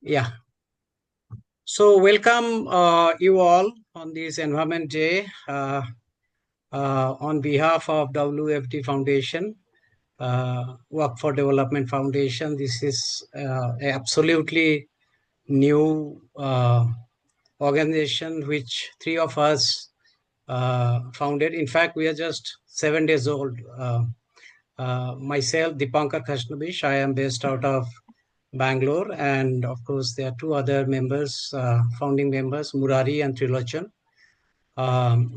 Yeah. So welcome you all on this Environment Day on behalf of WFD Foundation, Work for Development Foundation. This is absolutely new organization which three of us founded. In fact, we are just 7 days old. Myself, Dipankar Khashnabish, I am based out of Bangalore, and of course there are two other members, founding members, Murari and Trilochan.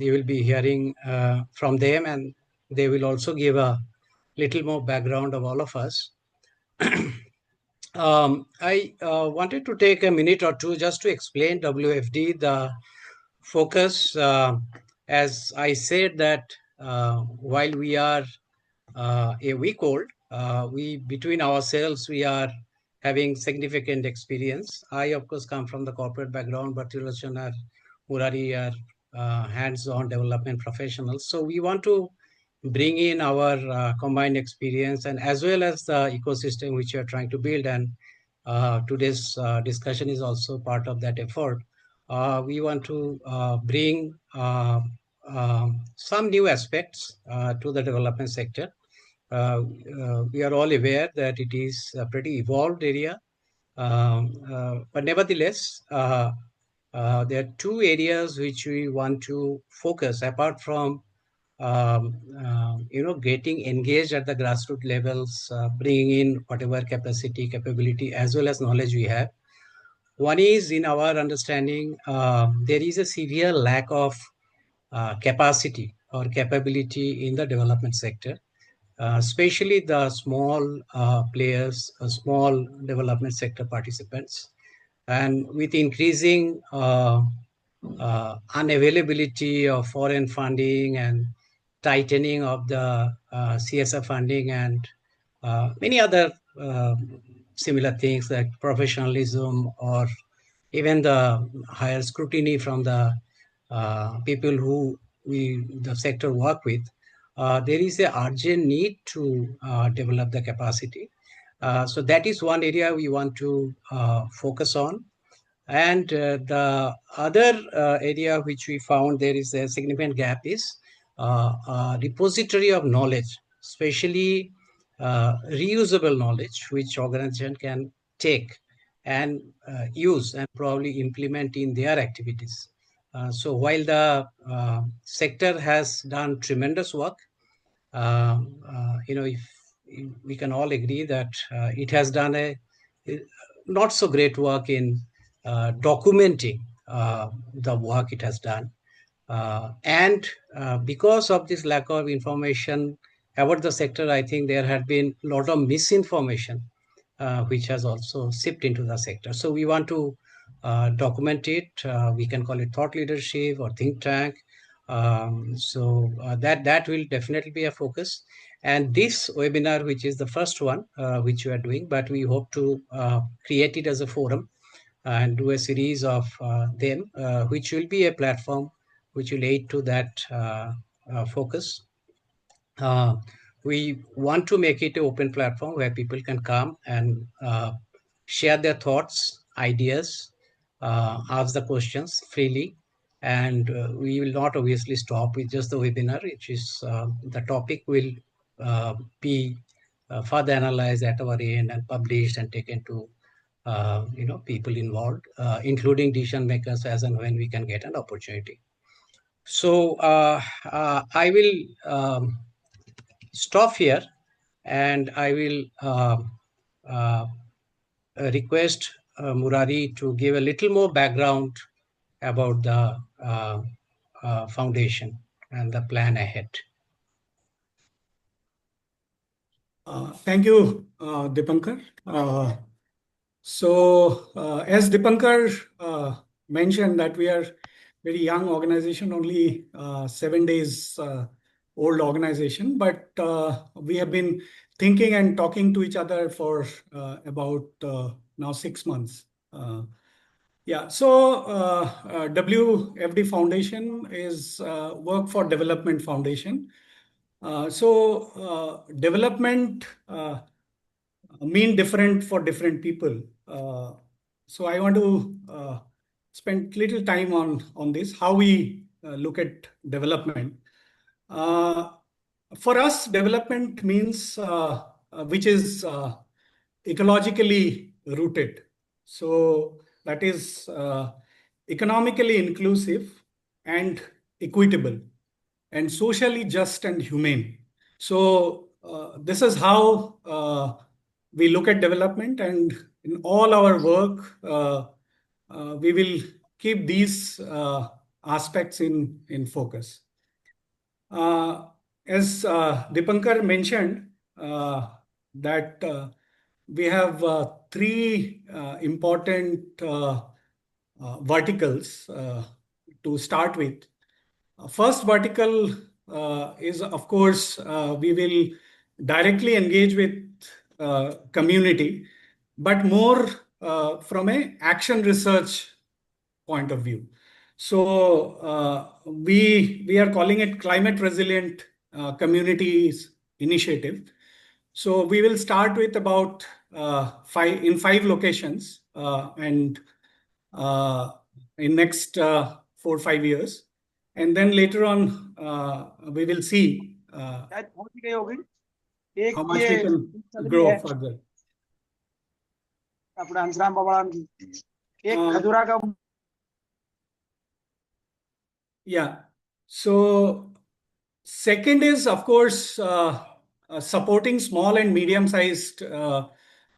You will be hearing from them, and they will also give a little more background of all of us. I wanted to take a minute or two just to explain WFD, the focus. As I said that while we are a week old, we between ourselves we are having significant experience. I of course come from the corporate background, but Tirochan and Murari are hands-on development professionals. So we want to bring in our combined experience and as well as the ecosystem which we are trying to build. And today's discussion is also part of that effort. We want to bring some new aspects to the development sector. We are all aware that it is a pretty evolved area, but nevertheless, there are two areas which we want to focus apart from getting engaged at the grassroots levels, bringing in whatever capacity, capability, as well as knowledge we have. One is, in our understanding, there is a severe lack of capacity or capability in the development sector, especially the small players, small development sector participants. And with increasing unavailability of foreign funding and tightening of the CSR funding and many other similar things like professionalism or even the higher scrutiny from the people who the sector work with, there is a urgent need to develop the capacity. So that is one area we want to focus on. And the other area which we found there is a significant gap is repository of knowledge, especially reusable knowledge, which organization can take and use and probably implement in their activities. So while the sector has done tremendous work, if we can all agree that it has done a not so great work in documenting the work it has done. And because of this lack of information about the sector, I think there had been a lot of misinformation, which has also seeped into the sector. So we want to document it. We can call it thought leadership or think tank. That will definitely be a focus. And this webinar, which is the first one which we are doing, but we hope to create it as a forum and do a series of them, which will be a platform which will aid to that focus. We want to make it an open platform where people can come and share their thoughts, ideas, ask the questions freely. And we will not obviously stop with just the webinar, which is the topic will be further analyzed at our end and published and taken to people involved, including decision makers as and when we can get an opportunity. So I will stop here and I will request Murari to give a little more background about the foundation and the plan ahead. Thank you, Dipankar. As Dipankar mentioned that we are very young organization, only 7 days old organization, but we have been thinking and talking to each other for about now 6 months. WFD Foundation is Work for Development Foundation. Development mean different for different people. So I want to spend little time on this, how we look at development. For us, development means which is ecologically rooted. So that is economically inclusive and equitable and socially just and humane. So this is how we look at development, and in all our work, we will keep these aspects in focus. As Dipankar mentioned, that we have three important verticals to start with. First vertical is, of course, we will directly engage with community, but more from a action research point of view. So we are calling it climate resilient communities initiative. So we will start with about five locations, and in next 4 or 5 years, and then later on we will see how much we can grow further. Yeah. So second is, of course, supporting small and medium-sized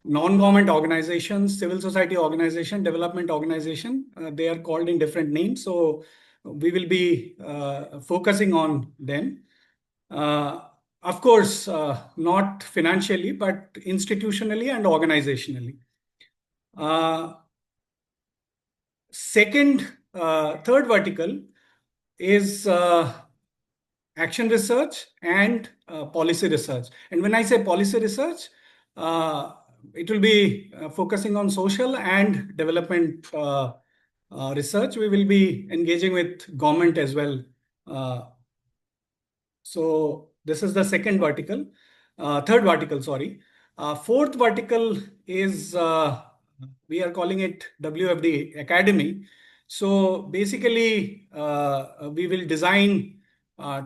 non-government organizations, civil society organization, development organization. They are called in different names. So we will be focusing on them. Of course, not financially, but institutionally and organizationally. Third vertical is action research and policy research. And when I say policy research, it will be focusing on social and development research. We will be engaging with government as well. So this is the third vertical, sorry. Fourth vertical is, we are calling it WFD Academy. So basically, we will design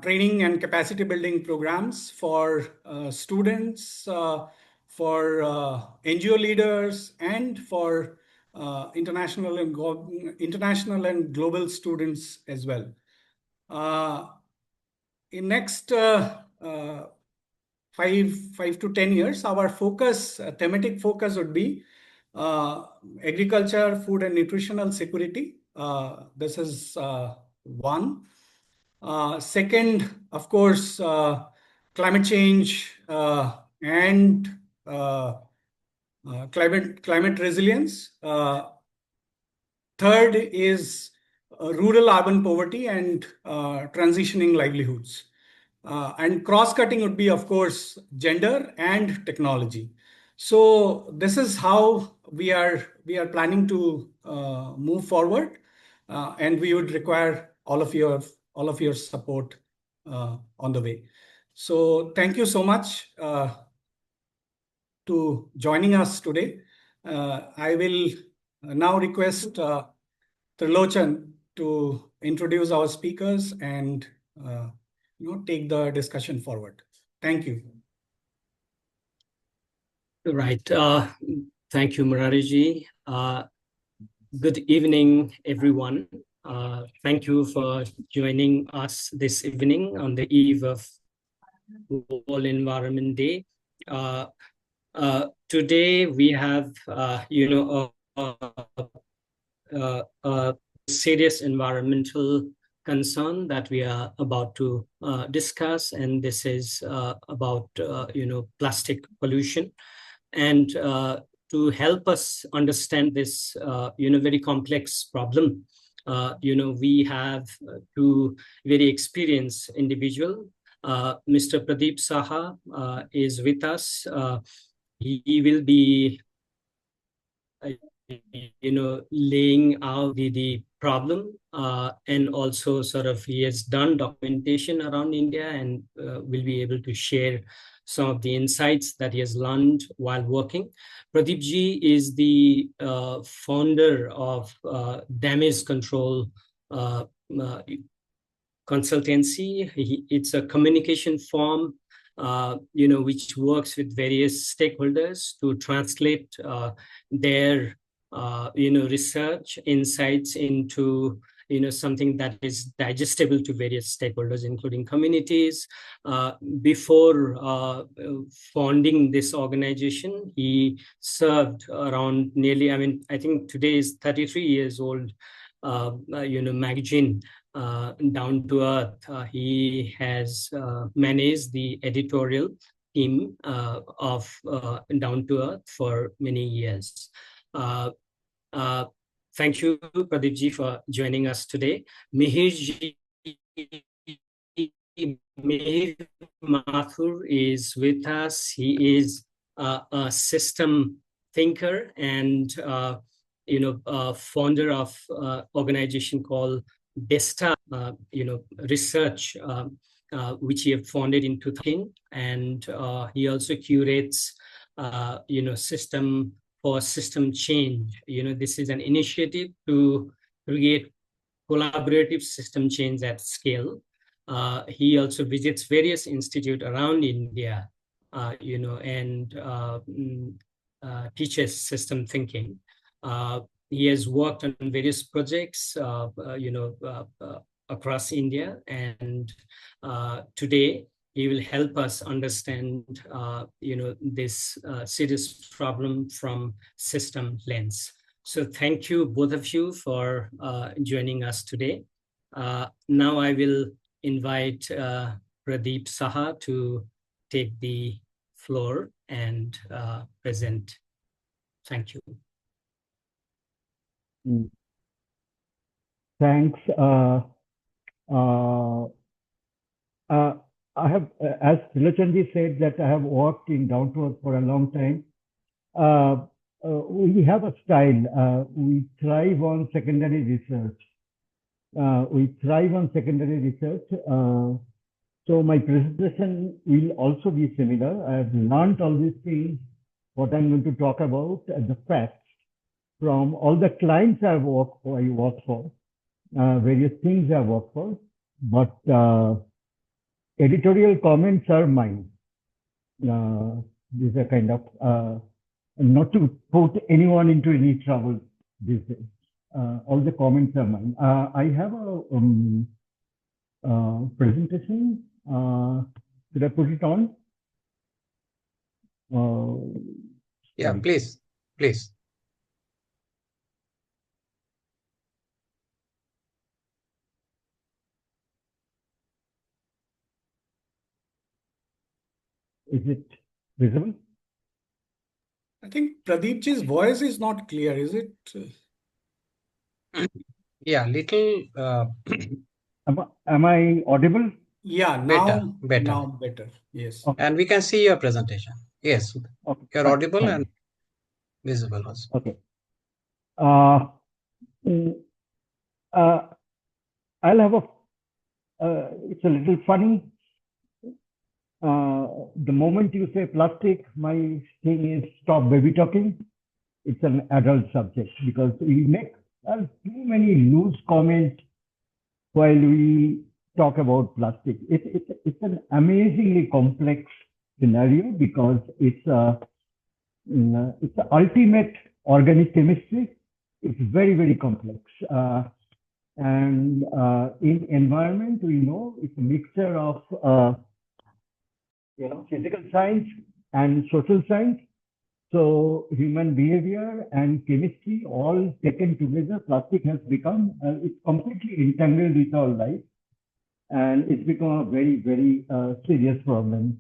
training and capacity building programs for students, for NGO leaders, and for international and global students as well. In next 5 to 10 years, our thematic focus would be agriculture, food and nutritional security. This is one. Second, of course, climate change and climate resilience. Third is rural-urban poverty and transitioning livelihoods. And cross-cutting would be, of course, gender and technology. So this is how we are planning to move forward, and we would require all of your support on the way. So thank you so much to joining us today. I will now request Trilochan to introduce our speakers and take the discussion forward. Thank you. Right. Thank you, Murariji. Good evening, everyone. Thank you for joining us this evening on the eve of World Environment Day. Today we have, a serious environmental concern that we are about to discuss, and this is about plastic pollution. And to help us understand this very complex problem, we have two very experienced individuals. Mr. Pradip Saha is with us. He will be laying out the problem, and also sort of he has done documentation around India, and will be able to share some of the insights that he has learned while working. Pradip ji is the founder of damage control consultancy. It's a communication firm, which works with various stakeholders to translate their, research insights into something that is digestible to various stakeholders, including communities. Before founding this organization, he served around nearly, I think today is 33 years old, magazine, Down to Earth. He has managed the editorial team of Down to Earth for many years. Thank you, Pradip ji, for joining us today. Mihir ji, Mihir Mathur is with us. He is a system thinker and founder of organization called Desta, research, which he had founded in 2000, and he also curates, system for system change. This is an initiative to create collaborative system change at scale. He also visits various institutes around India, and teaches system thinking. He has worked on various projects, across India, and today he will help us understand, this serious problem from system lens. So thank you, both of you, for joining us today. Now I will invite Pradip Saha to take the floor and present. Thank you. Thanks. I have, as Tilachandji said, that I have worked in Down to Earth for a long time. We have a style. We thrive on secondary research. So my presentation will also be similar. I have learned all these things, what I'm going to talk about, the facts from all the clients I work for, various things I work for, but editorial comments are mine. These are kind of, not to put anyone into any trouble these days. All the comments are mine. I have a presentation. Should I put it on? Yeah, please. Is it visible? I think Pradipji's voice is not clear, is it? Yeah, little Am I audible? Yeah, better. now better. Yes. Okay. And we can see your presentation. Yes, Okay. you're audible Fine. and visible also. Okay. I'll have it's a little funny. The moment you say plastic, my thing is stop baby talking. It's an adult subject because we make too many loose comments while we talk about plastic. It's an amazingly complex scenario because it's the ultimate organic chemistry. It's very, very complex. And in environment, we know it's a mixture of physical science and social science. So human behavior and chemistry all taken together, plastic has become, it's completely entangled with our life. And it's become a very, very serious problem.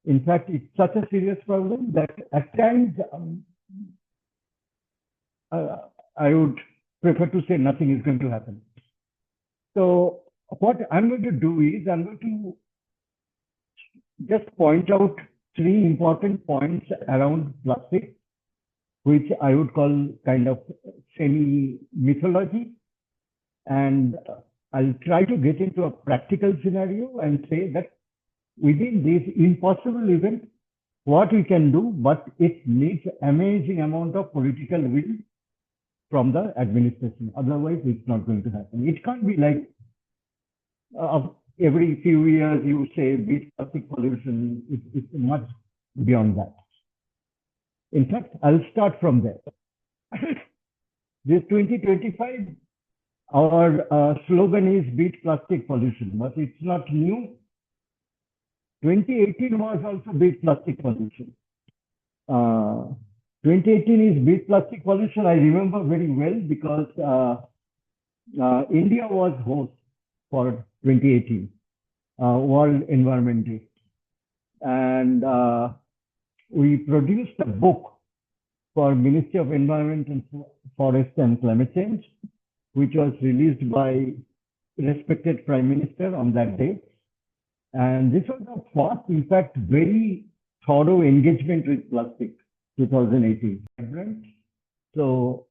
In fact, it's such a serious problem that at times I would prefer to say nothing is going to happen. So what I'm going to do is I'm going to just point out 3 important points around plastic, which I would call kind of semi-mythology. And I'll try to get into a practical scenario and say that within this impossible event, what we can do, but it needs amazing amount of political will from the administration. Otherwise, it's not going to happen. It can't be like every few years you say beat plastic pollution. It's much beyond that. In fact, I'll start from there. This 2025, our slogan is beat plastic pollution, but it's not new. 2018 was also beat plastic pollution. 2018 is beat plastic pollution. I remember very well because India was host for 2018 World Environment Day, and we produced a book for Ministry of Environment and Forest and Climate Change, which was released by respected Prime Minister on that day. And this was the first, in fact, very thorough engagement with plastic, 2018. So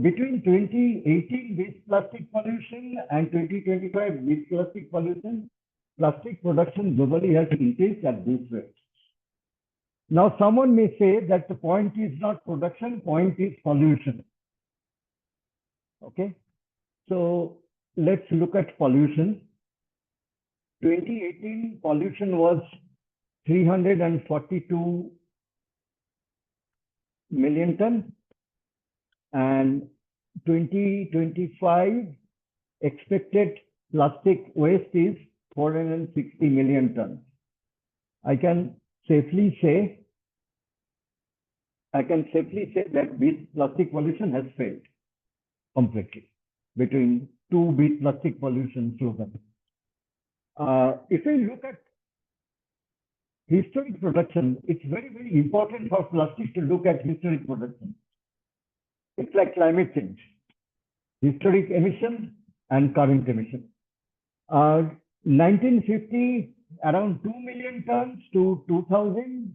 between 2018 beat plastic pollution and 2025 beat plastic pollution, plastic production globally has increased at this rate. Now, someone may say that the point is not production, point is pollution. Okay, so let's look at pollution. 2018 pollution was 342 million tons, and 2025 expected plastic waste is 460 million tons. I can safely say that beat plastic pollution has failed completely between two beat plastic pollution slogans. If we look at historic production, it's very, very important for plastic to look at historic production. It's like climate change, historic emission and current emission. 1950, around 2 million tons to 2000,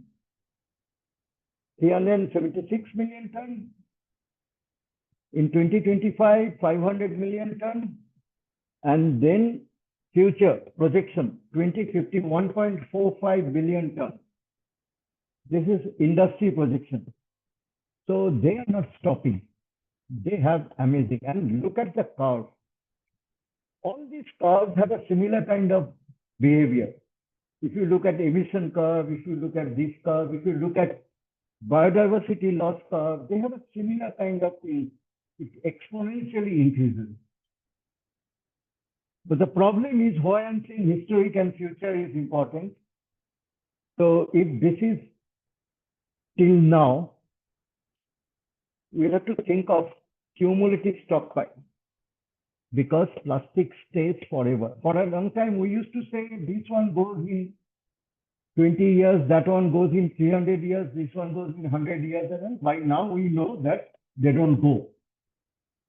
376 million tons. In 2025, 500 million tons. And then future projection, 2050, 1.45 billion tons. This is industry projection. So they are not stopping. They have amazing. And look at the curve. All these curves have a similar kind of behavior. If you look at emission curve, if you look at this curve, if you look at biodiversity loss curve, they have a similar kind of thing. It exponentially increases. But the problem is why I'm saying historic and future is important. So if this is till now, we have to think of cumulative stockpile, because plastic stays forever. For a long time, we used to say this one goes in 20 years, that one goes in 300 years, this one goes in 100 years. And by now, we know that they don't go.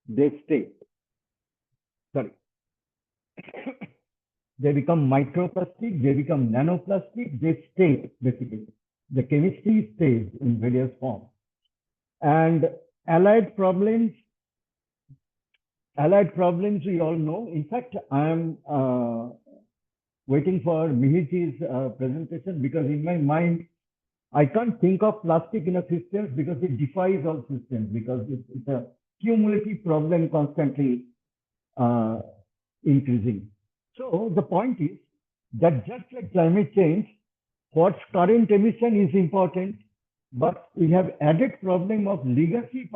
They stay. Sorry. They become microplastic, they become nanoplastic, they stay, basically. The chemistry stays in various forms. And allied problems, we all know. In fact, I am waiting for Mihir's presentation, because in my mind, I can't think of plastic in a system because it defies all systems, because it's a cumulative problem constantly increasing. So the point is that just like climate change, what's current emission is important, but we have added problem of legacy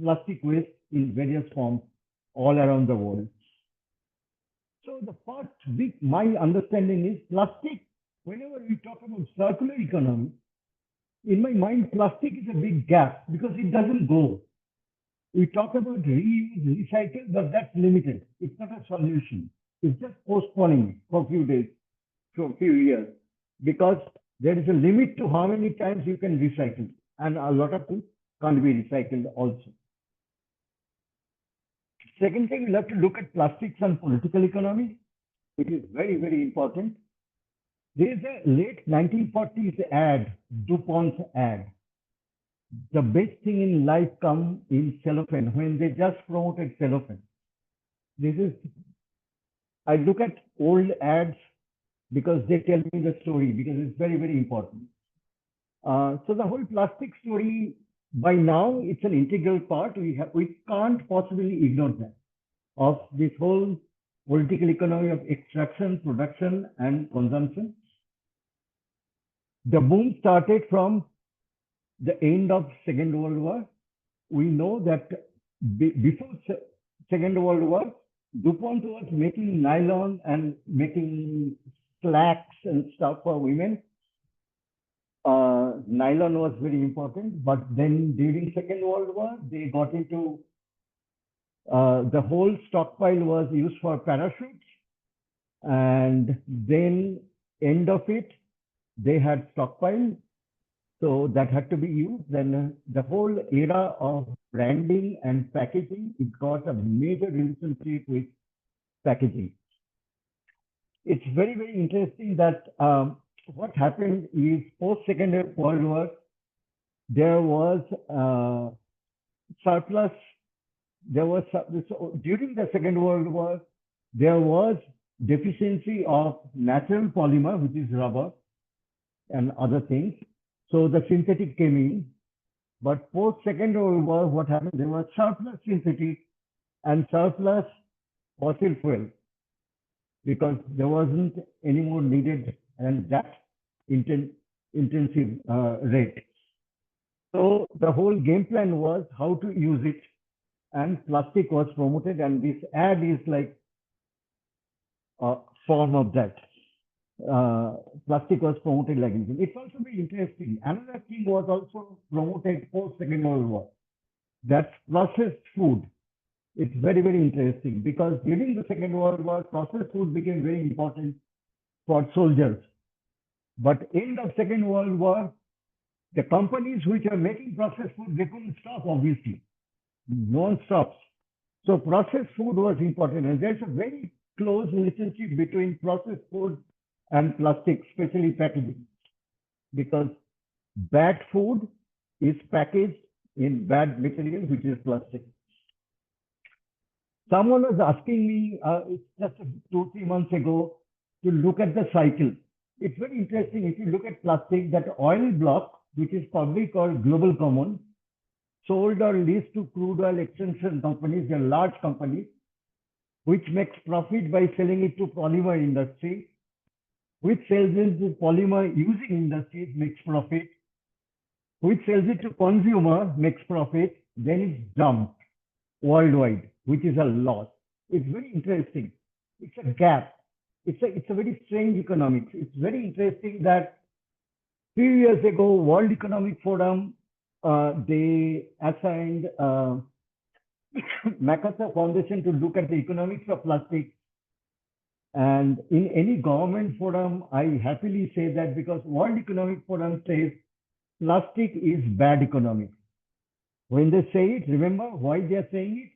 plastic waste in various forms all around the world. So the first big, my understanding is plastic, whenever we talk about circular economy, in my mind, plastic is a big gap because it doesn't go. We talk about reuse, recycle, but that's limited. It's not a solution. It's just postponing it for a few days, for a few years, because there is a limit to how many times you can recycle. And a lot of things can't be recycled also. Second thing, we'll have to look at plastics and political economy. It is very, very important. There is a late 1940s ad, DuPont's ad. The best thing in life comes in cellophane, when they just promoted cellophane. This is, I look at old ads because they tell me the story, because it's very, very important. So the whole plastic story, by now, it's an integral part. We can't possibly ignore that, of this whole political economy of extraction, production, and consumption. The boom started from the end of Second World War. We know that before Second World War, DuPont was making nylon and making slacks and stuff for women. Nylon was very important, but then during Second World War, they got into the whole stockpile was used for parachutes, and then end of it, they had stockpile, so that had to be used. Then the whole era of branding and packaging, it got a major relationship with packaging. It's very, very interesting that what happened is post Second World War, there was surplus. There was during the Second World War, there was deficiency of natural polymer, which is rubber and other things. So the synthetic came in. But post Second World War, what happened? There was surplus synthetic and surplus fossil fuel, because there wasn't any more needed and that intensive rate. So the whole game plan was how to use it, and plastic was promoted, and this ad is like a form of that. Plastic was promoted like anything. It's also very interesting. Another thing was also promoted post Second World War. That's processed food. It's very, very interesting, because during the Second World War, processed food became very important for soldiers. But end of Second World War, the companies which are making processed food, they couldn't stop, obviously. No one stops. So processed food was important. And there's a very close relationship between processed food and plastic, especially packaging, because bad food is packaged in bad material, which is plastic. Someone was asking me just 2-3 months ago to look at the cycle. It's very interesting. If you look at plastic, that oil block, which is public or global common, sold or leased to crude oil extraction companies, they're large companies, which makes profit by selling it to polymer industry, which sells it to polymer using industries, makes profit, which sells it to consumer, makes profit, then it's dumped worldwide, which is a loss. It's very interesting. It's a gap. It's a very strange economics. It's very interesting that few years ago, World Economic Forum, they assigned Mathur Foundation to look at the economics of plastic. And in any government forum, I happily say that, because World Economic Forum says plastic is bad economics. When they say it, remember why they are saying it?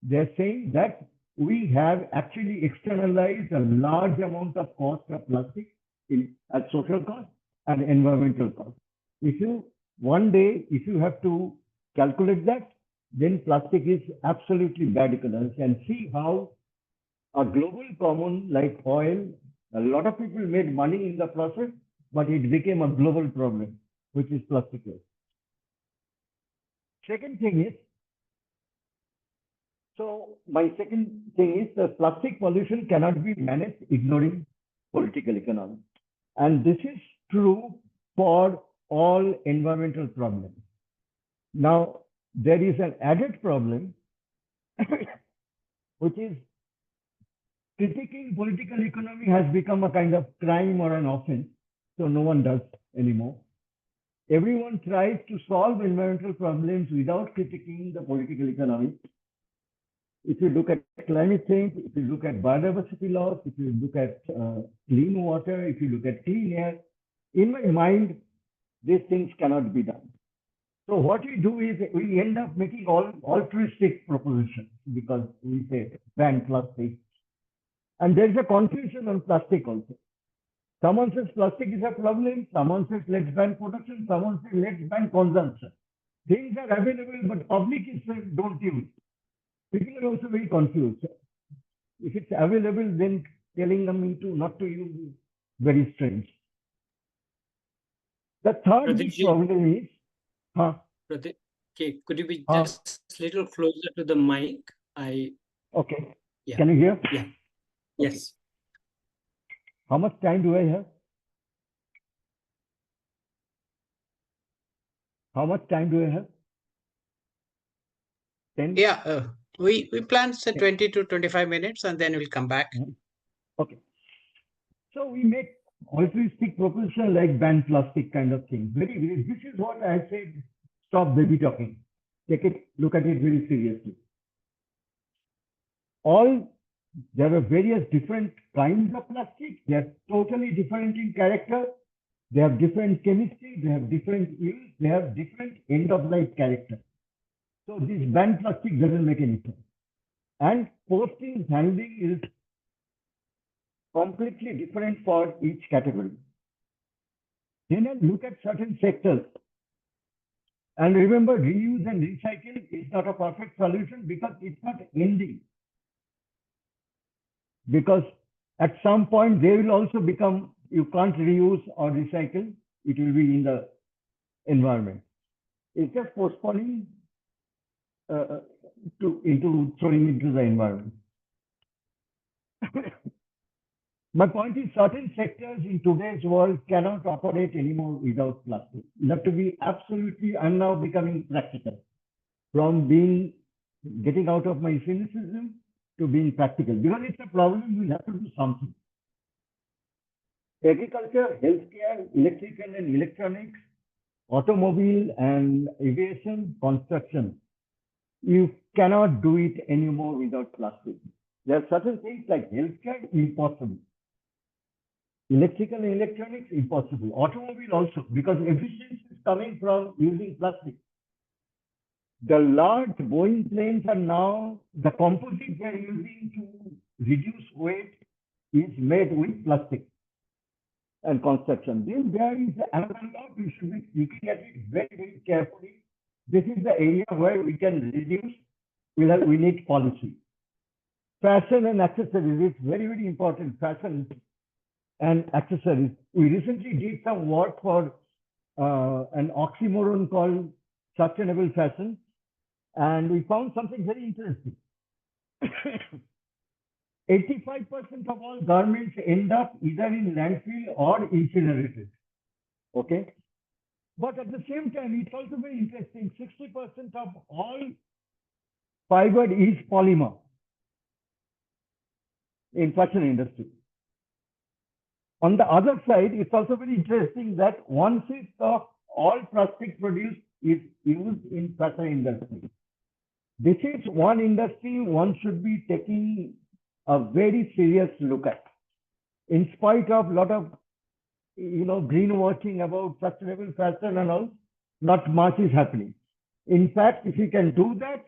They're saying that we have actually externalized a large amount of cost of plastic as social cost and environmental cost. If you have to calculate that, then plastic is absolutely bad economics. And see how a global common like oil, a lot of people made money in the process, but it became a global problem, which is plastic waste. My second thing is that plastic pollution cannot be managed ignoring political economy. And this is true for all environmental problems. Now, there is an added problem, which is critiquing political economy has become a kind of crime or an offense, so no one does anymore. Everyone tries to solve environmental problems without critiquing the political economy. If you look at climate change, if you look at biodiversity loss, if you look at clean water, if you look at clean air, in my mind, these things cannot be done. So what we do is we end up making all altruistic propositions, because we say ban plastic. And there's a confusion on plastic also. Someone says plastic is a problem, someone says let's ban production, someone says let's ban consumption. Things are available, but public is saying don't use. People are also very confused. If it's available, then telling them not to use very strange. The third big Pradipji, problem is, Pradip, okay, could you be Huh? just a little closer to the mic? Okay. Yeah. Can you hear? Yeah. Okay. Yes. How much time do I have? How much time do I have? 10? Yeah, we plan say 10. 20 to 25 minutes and then we'll come back. Okay. So we make altruistic proposition like ban plastic kind of thing. This is what I said, stop baby talking. Look at it very seriously. There are various different kinds of plastic. They are totally different in character. They have different chemistry. They have different use. They have different end of life character. So this ban plastic doesn't make any sense. And posting handling is completely different for each category. Then I look at certain sectors. And remember, reuse and recycle is not a perfect solution because it's not ending. Because at some point they will also become, you can't reuse or recycle, it will be in the environment. It's just postponing throwing into the environment. My point is certain sectors in today's world cannot operate anymore without plastic. You have to be absolutely, I'm now becoming practical. From getting out of my cynicism to being practical. Because it's a problem, we'll have to do something. Agriculture, healthcare, electrical and electronics, automobile and aviation, construction. You cannot do it anymore without plastic. There are certain things like healthcare, impossible. Electrical and electronics, impossible. Automobile also, because efficiency is coming from using plastic. The large Boeing planes are now, the composite they are using to reduce weight is made with plastic and construction. Then there is another law we should be looking at it very, very carefully. This is the area where we can reduce, we need policy. Fashion and accessories is very, very important. Fashion and accessories. We recently did some work for an oxymoron called sustainable fashion, and we found something very interesting. 85% of all garments end up either in landfill or incinerated. Okay. But at the same time, it's also very interesting. 60% of all fiber is polymer in fashion industry. On the other side, it's also very interesting that 1/6 of all plastic produced is used in fashion industry. This is one industry one should be taking a very serious look at. In spite of a lot of greenwashing about sustainable fashion and all, not much is happening. In fact, if we can do that,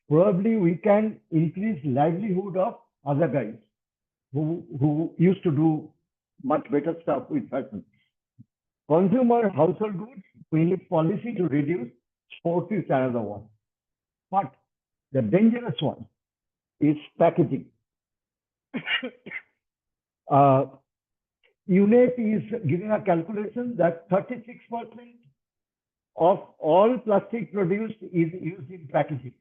probably we can increase livelihood of other guys who used to do much better stuff with fashion. Consumer household goods, we need policy to reduce. Sports is another one. But the dangerous one is packaging. UNEP is giving a calculation that 36% of all plastic produced is used in packaging.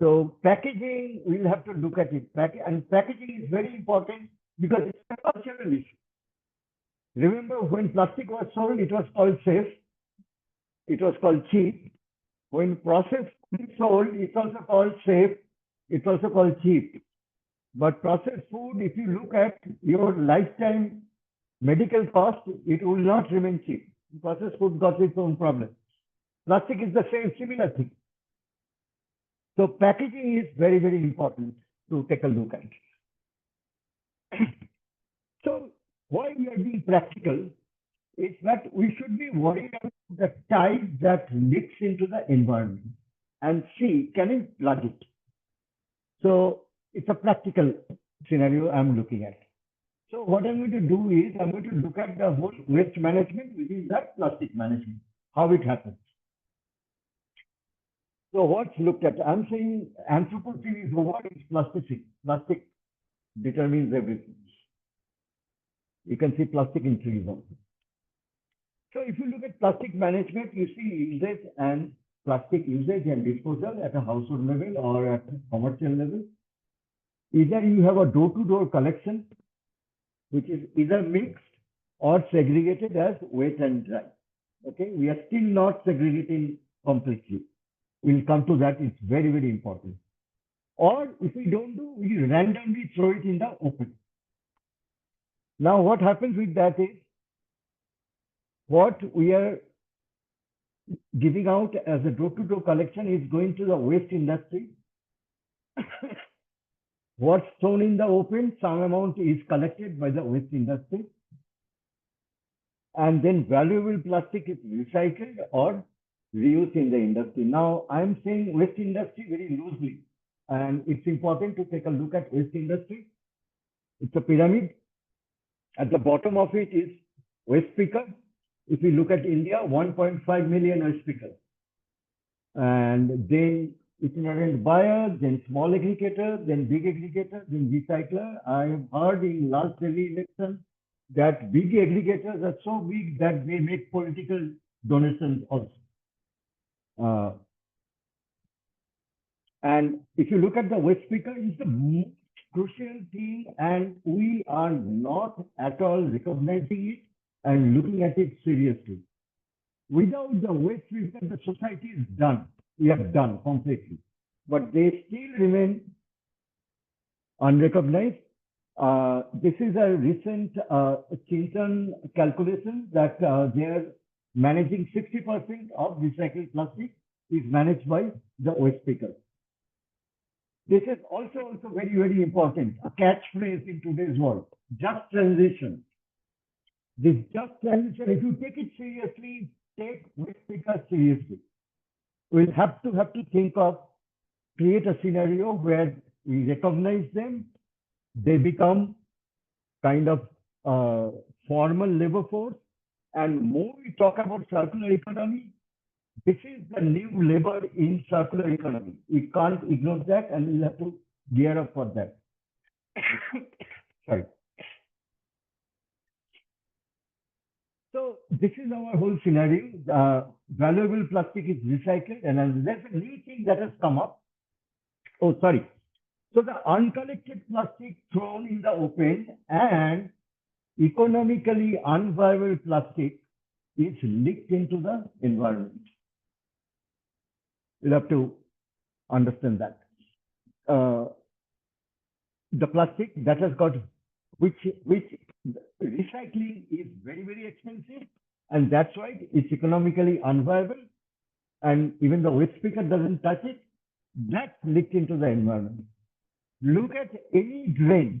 So packaging, we'll have to look at it. And packaging is very important because it's a cultural issue. Remember, when plastic was sold, it was called safe. It was called cheap. When processed food is sold, it's also called safe. It's also called cheap. But processed food, if you look at your lifetime medical cost, it will not remain cheap. Processed food got its own problem. Plastic is the same, similar thing. So packaging is very, very important to take a look at. So why we are being practical is that we should be worried about the tide that leaks into the environment and see, can we plug it? So it's a practical scenario I'm looking at. So what I'm going to do is I'm going to look at the whole waste management within that plastic management, how it happens. So what's looked at? I'm saying Anthropocene is over, it's plasticity. Plastic determines everything. You can see plastic in trees also. So if you look at plastic management, you see usage and plastic usage and disposal at a household level or at a commercial level. Either you have a door-to-door collection, which is either mixed or segregated as wet and dry. Okay, we are still not segregating completely. We'll come to that. It's very, very important. Or if we don't do, we randomly throw it in the open. Now, what happens with that is, what we are giving out as a door-to-door collection is going to the waste industry. What's thrown in the open, some amount is collected by the waste industry. And then valuable plastic is recycled or reused in the industry. Now, I'm saying waste industry very loosely. And it's important to take a look at waste industry. It's a pyramid. At the bottom of it is waste picker. If we look at India, 1.5 million waste pickers. And then itinerant buyers, then small aggregators, then big aggregators, then recycler. I have heard in last Delhi election that big aggregators are so big that they make political donations also. And if you look at the waste picker, it's the most crucial thing, and we are not at all recognizing it and looking at it seriously. Without the waste picker, the society is done. We are done completely. But they still remain unrecognized. This is a recent Chintan calculation that they are managing 60% of recycled plastic is managed by the waste picker. This is also very, very important. A catchphrase in today's world, just transition. This just transition, if you take it seriously, take waste pickers seriously. We'll have to think of, create a scenario where we recognize them, they become kind of formal labor force, and more we talk about circular economy, this is the new labor in circular economy. We can't ignore that, and we'll have to gear up for that. Sorry. So this is our whole scenario. Valuable plastic is recycled, and there's a new thing that has come up. Oh, sorry. So the uncollected plastic thrown in the open and economically unviable plastic is leaked into the environment. We'll have to understand that. The plastic that has got, which recycling is very, very expensive, and that's why it's economically unviable, and even the waste picker doesn't touch it, that's leaked into the environment. Look at any drain.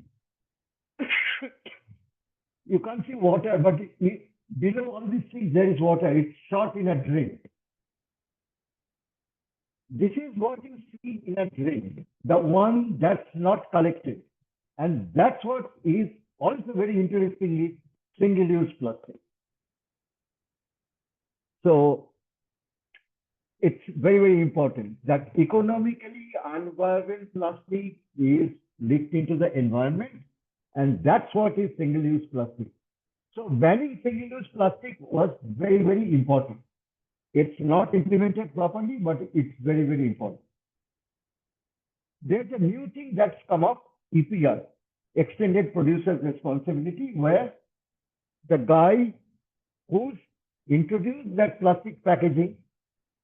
You can't see water, but below all these things, there is water. It's short in a drain. This is what you see in a drain, the one that's not collected. And that's what is also very interestingly single-use plastic. So it's very, very important that economically unviable plastic is leaked into the environment, and that's what is single-use plastic. So banning single-use plastic was very, very important. It's not implemented properly, but it's very, very important. There's a new thing that's come up, EPR, Extended Producer's Responsibility, where the guy who's introduced that plastic packaging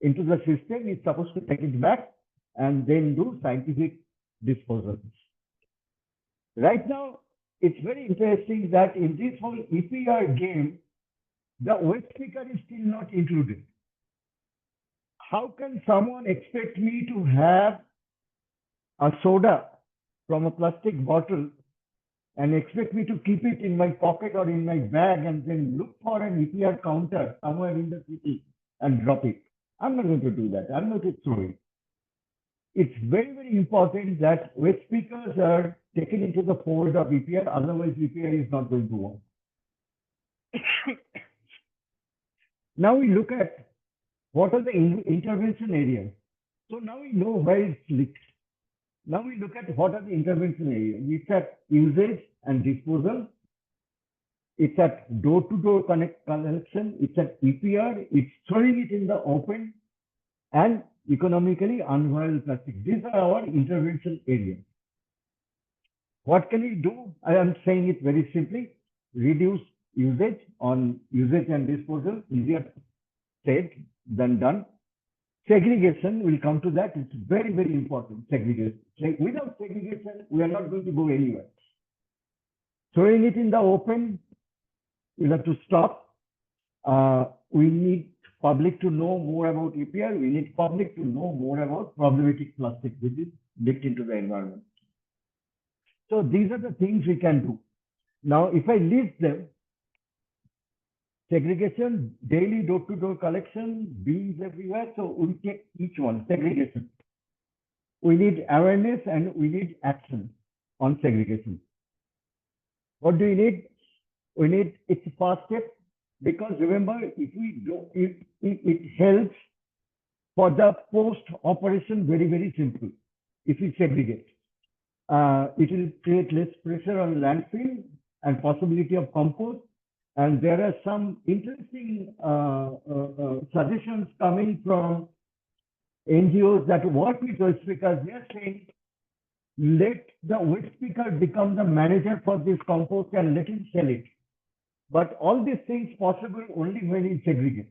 into the system is supposed to take it back and then do scientific disposal. Right now, it's very interesting that in this whole EPR game, the waste picker is still not included. How can someone expect me to have a soda from a plastic bottle and expect me to keep it in my pocket or in my bag and then look for an EPR counter somewhere in the city and drop it? I'm not going to do that. I'm not going to throw it. It's very, very important that waste pickers are taken into the fold of EPR, otherwise EPR is not going to work. Now we look at what are the intervention areas. So now we know where it's leaked. Now we look at what are the intervention areas. We said usage and disposal. it's at door-to-door collection, it's at EPR, it's throwing it in the open, and economically unviable plastic. These are our intervention areas. What can we do? I am saying it very simply. Reduce usage on usage and disposal, easier said than done. Segregation, we'll come to that. It's very, very important, segregation. Without segregation, we are not going to go anywhere. Throwing it in the open, we'll have to stop. We need public to know more about EPR. We need public to know more about problematic plastic, which is leaked into the environment. So these are the things we can do. Now, if I list them, segregation, daily door-to-door collection, bins everywhere. So we take each one, segregation. We need awareness and we need action on segregation. What do we need? We need, it's a first step, because remember, if we do, it helps for the post-operation very, very simple. If we segregate, it will create less pressure on landfill and possibility of compost. And there are some interesting suggestions coming from NGOs that work with waste pickers. They are saying, let the waste picker become the manager for this compost and let him sell it. But all these things possible only when you segregate.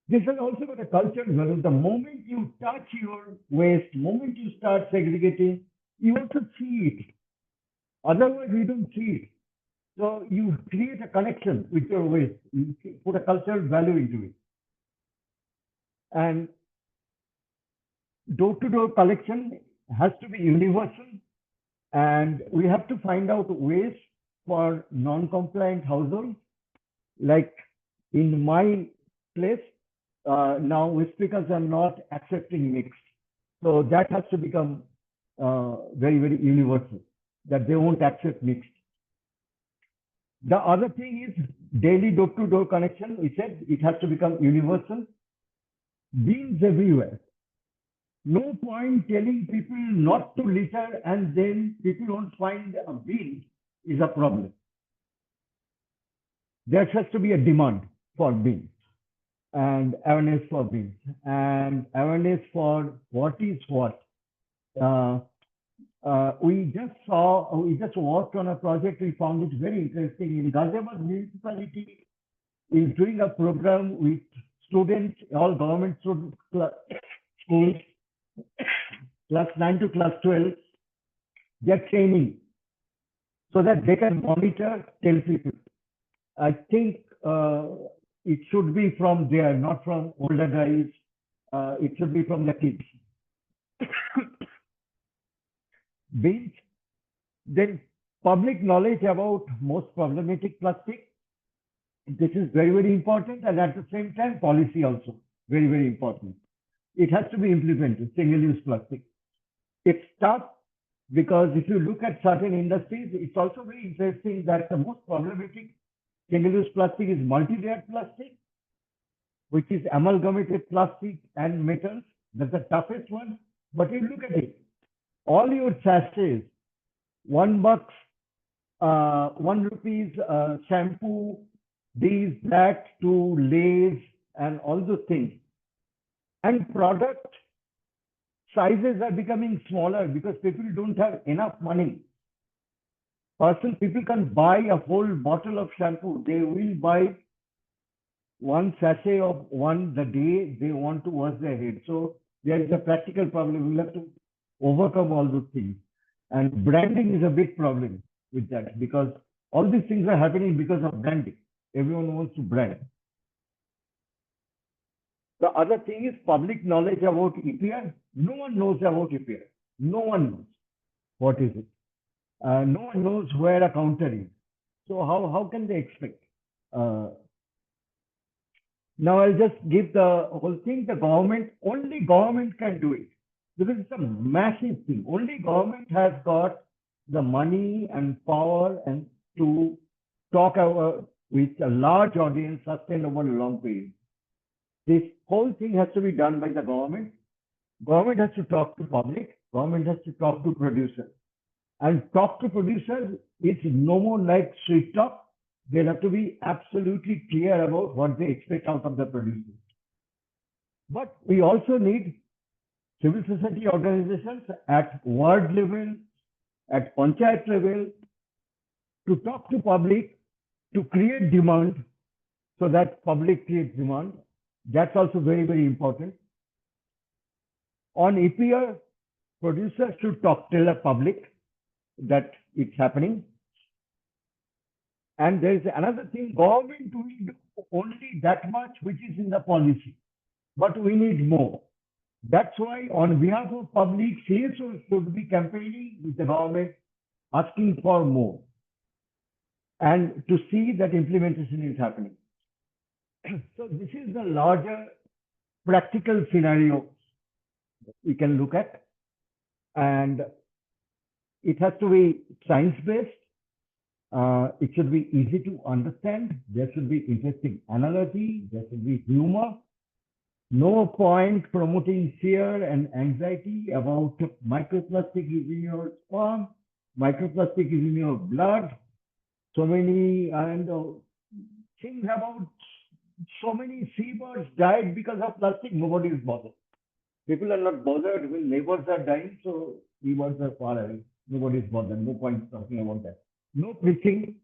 This is also got a culture level. The moment you touch your waste, moment you start segregating, you also see it. Otherwise, you don't see it. So you create a connection with your waste. You put a cultural value into it. And door-to-door collection has to be universal. And we have to find out ways for non-compliant households. Like in my place, now waste pickers are not accepting mixed. So that has to become very, very universal, that they won't accept mixed. The other thing is daily door-to-door connection. We said it has to become universal. Bins everywhere. No point telling people not to litter and then people won't find a bin is a problem. There has to be a demand for bins and awareness for bins and awareness for what is what. We just worked on a project. We found it very interesting. In Ghaziabad municipality is doing a program with students, all government schools, class 9 to class 12. They're training so that they can monitor, tell people. I think it should be from there, not from older guys. It should be from the kids. Bins, then public knowledge about most problematic plastic. This is very, very important, and at the same time, policy also very, very important. It has to be implemented, single-use plastic. It's tough because if you look at certain industries, it's also very interesting that the most problematic single-use plastic is multi-layered plastic, which is amalgamated plastic and metals. That's the toughest one. But you look at it, all your sachets, $1, ₹1 shampoo, these, that, to Lays, and all those things. And product sizes are becoming smaller because people don't have enough money. People can buy a whole bottle of shampoo. They will buy one sachet of one the day they want to wash their head. So there is a practical problem. We'll have to overcome all those things. And branding is a big problem with that because all these things are happening because of branding. Everyone wants to brand. The other thing is public knowledge about EPR. No one knows about EPR. No one knows what is it. No one knows where a counter is. So how can they expect? Now I'll just give the whole thing. The government, only government can do it because it's a massive thing. Only government has got the money and power and to talk with a large audience, sustained over a long period. This whole thing has to be done by the government. Government has to talk to public. Government has to talk to producers. And talk to producers is no more like street talk. They'll have to be absolutely clear about what they expect out of the producers. But we also need civil society organizations at ward level, at panchayat level, to talk to public, to create demand, so that public creates demand. That's also very, very important. On EPR, producers should tell the public that it's happening. And there is another thing, government will do only that much which is in the policy, but we need more. That's why on behalf of public, CSO should be campaigning with the government, asking for more, and to see that implementation is happening. So this is the larger practical scenario we can look at, and it has to be science-based. It should be easy to understand. There should be interesting analogy. There should be humor. No point promoting fear and anxiety about microplastic is in your sperm, microplastic is in your blood. So many things about so many seabirds died because of plastic. Nobody is bothered. People are not bothered when neighbors are dying, so seabirds are far away. Nobody is bothered. No point talking about that. No preaching.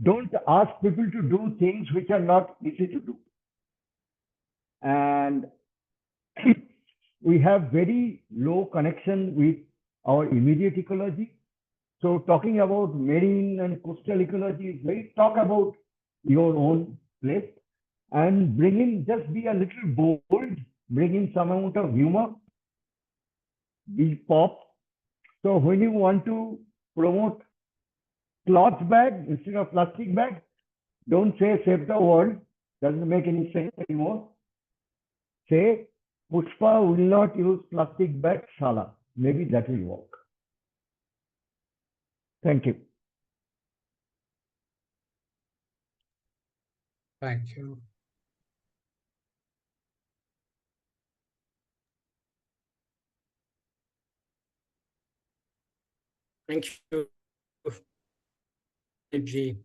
Don't ask people to do things which are not easy to do. And we have very low connection with our immediate ecology. So talking about marine and coastal ecology, talk about your own place and just be a little bold, bring in some amount of humor, be pop. So when you want to promote cloth bag instead of plastic bag, don't say save the world, doesn't make any sense anymore. Say Pushpa will not use plastic bag, Shala. Maybe that will work. Thank you. Thank you. Thank you, Pradip.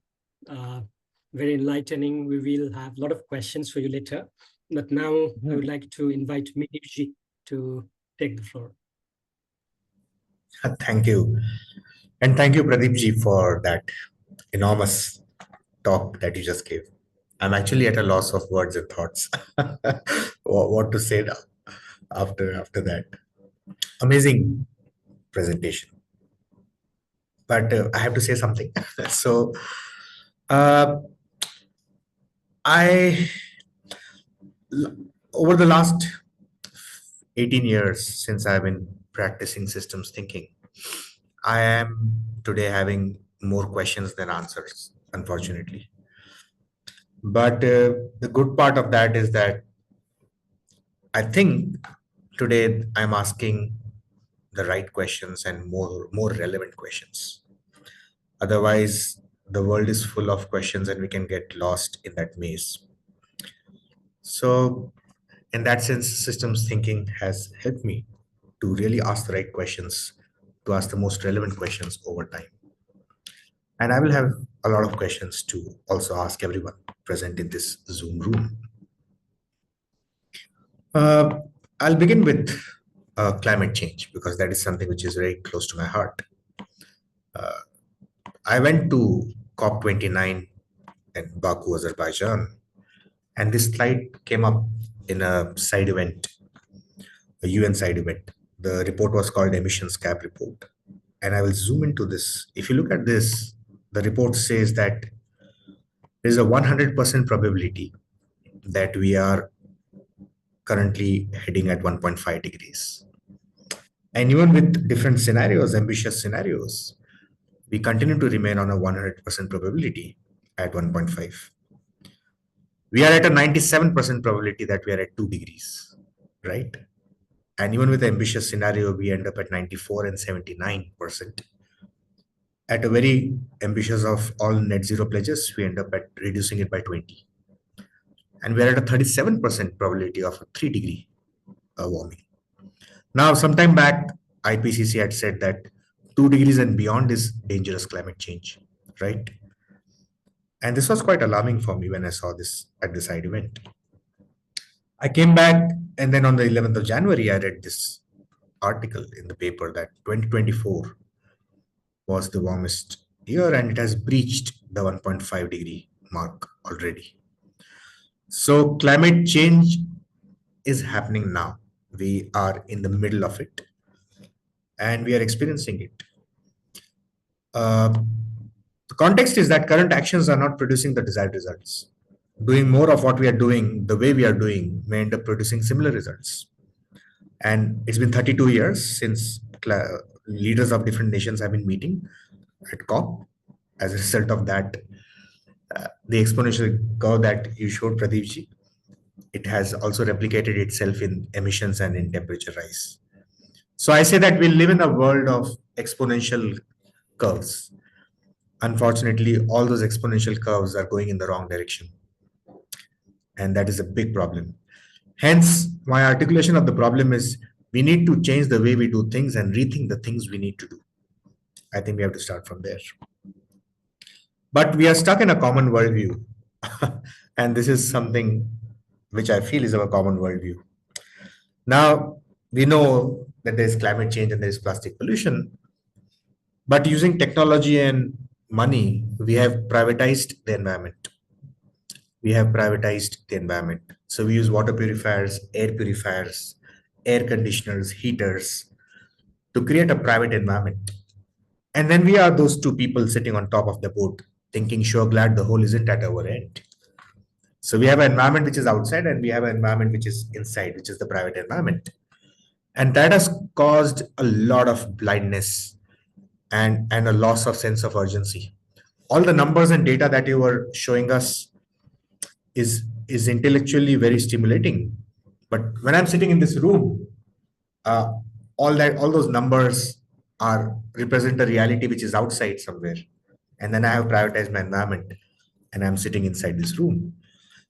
Very enlightening. We will have a lot of questions for you later. But now I would like to invite Mihir to take the floor. Thank you. And thank you, Pradip for that enormous talk that you just gave. I'm actually at a loss of words and thoughts. What to say now after that. Amazing presentation. But I have to say something. So over the last 18 years since I've been practicing systems thinking, I am today having more questions than answers, unfortunately. But the good part of that is that I think today I'm asking the right questions and more relevant questions. Otherwise, the world is full of questions and we can get lost in that maze. So in that sense, systems thinking has helped me to really ask the right questions, to ask the most relevant questions over time. And I will have a lot of questions to also ask everyone present in this Zoom room. I'll begin with climate change, because that is something which is very close to my heart. I went to COP29 in Baku, Azerbaijan, and this slide came up in a side event, a UN side event. The report was called Emissions Cap Report. And I will zoom into this. If you look at this, the report says that there's a 100% probability that we are currently heading at 1.5 degrees. And even with different scenarios, ambitious scenarios, we continue to remain on a 100% probability at 1.5. We are at a 97% probability that we are at 2 degrees, right? And even with the ambitious scenario, we end up at 94 and 79%. At a very ambitious of all net zero pledges, we end up at reducing it by 20. And we're at a 37% probability of a 3 degree warming. Now, sometime back, IPCC had said that 2 degrees and beyond is dangerous climate change, right? And this was quite alarming for me when I saw this at the side event. I came back, and then on the 11th of January, I read this article in the paper that 2024 was the warmest year, and it has breached the 1.5 degree mark already. So climate change is happening now. We are in the middle of it, and we are experiencing it. The context is that current actions are not producing the desired results. Doing more of what we are doing, the way we are doing, may end up producing similar results. And it's been 32 years since leaders of different nations have been meeting at COP. As a result of that, the exponential curve that you showed, Pradipji, it has also replicated itself in emissions and in temperature rise. So I say that we live in a world of exponential curves. Unfortunately, all those exponential curves are going in the wrong direction. And that is a big problem. Hence, my articulation of the problem is we need to change the way we do things and rethink the things we need to do. I think we have to start from there. But we are stuck in a common worldview. And this is something which I feel is our common worldview. Now, we know that there is climate change and there is plastic pollution. But using technology and money, we have privatized the environment. So we use water purifiers, air conditioners, heaters to create a private environment. And then we are those two people sitting on top of the boat, thinking, sure, glad the whole isn't at our end. So we have an environment which is outside, and we have an environment which is inside, which is the private environment. And that has caused a lot of blindness and a loss of sense of urgency. All the numbers and data that you were showing us is intellectually very stimulating. But when I'm sitting in this room, all those numbers represent a reality which is outside somewhere. And then I have privatized my environment, and I'm sitting inside this room.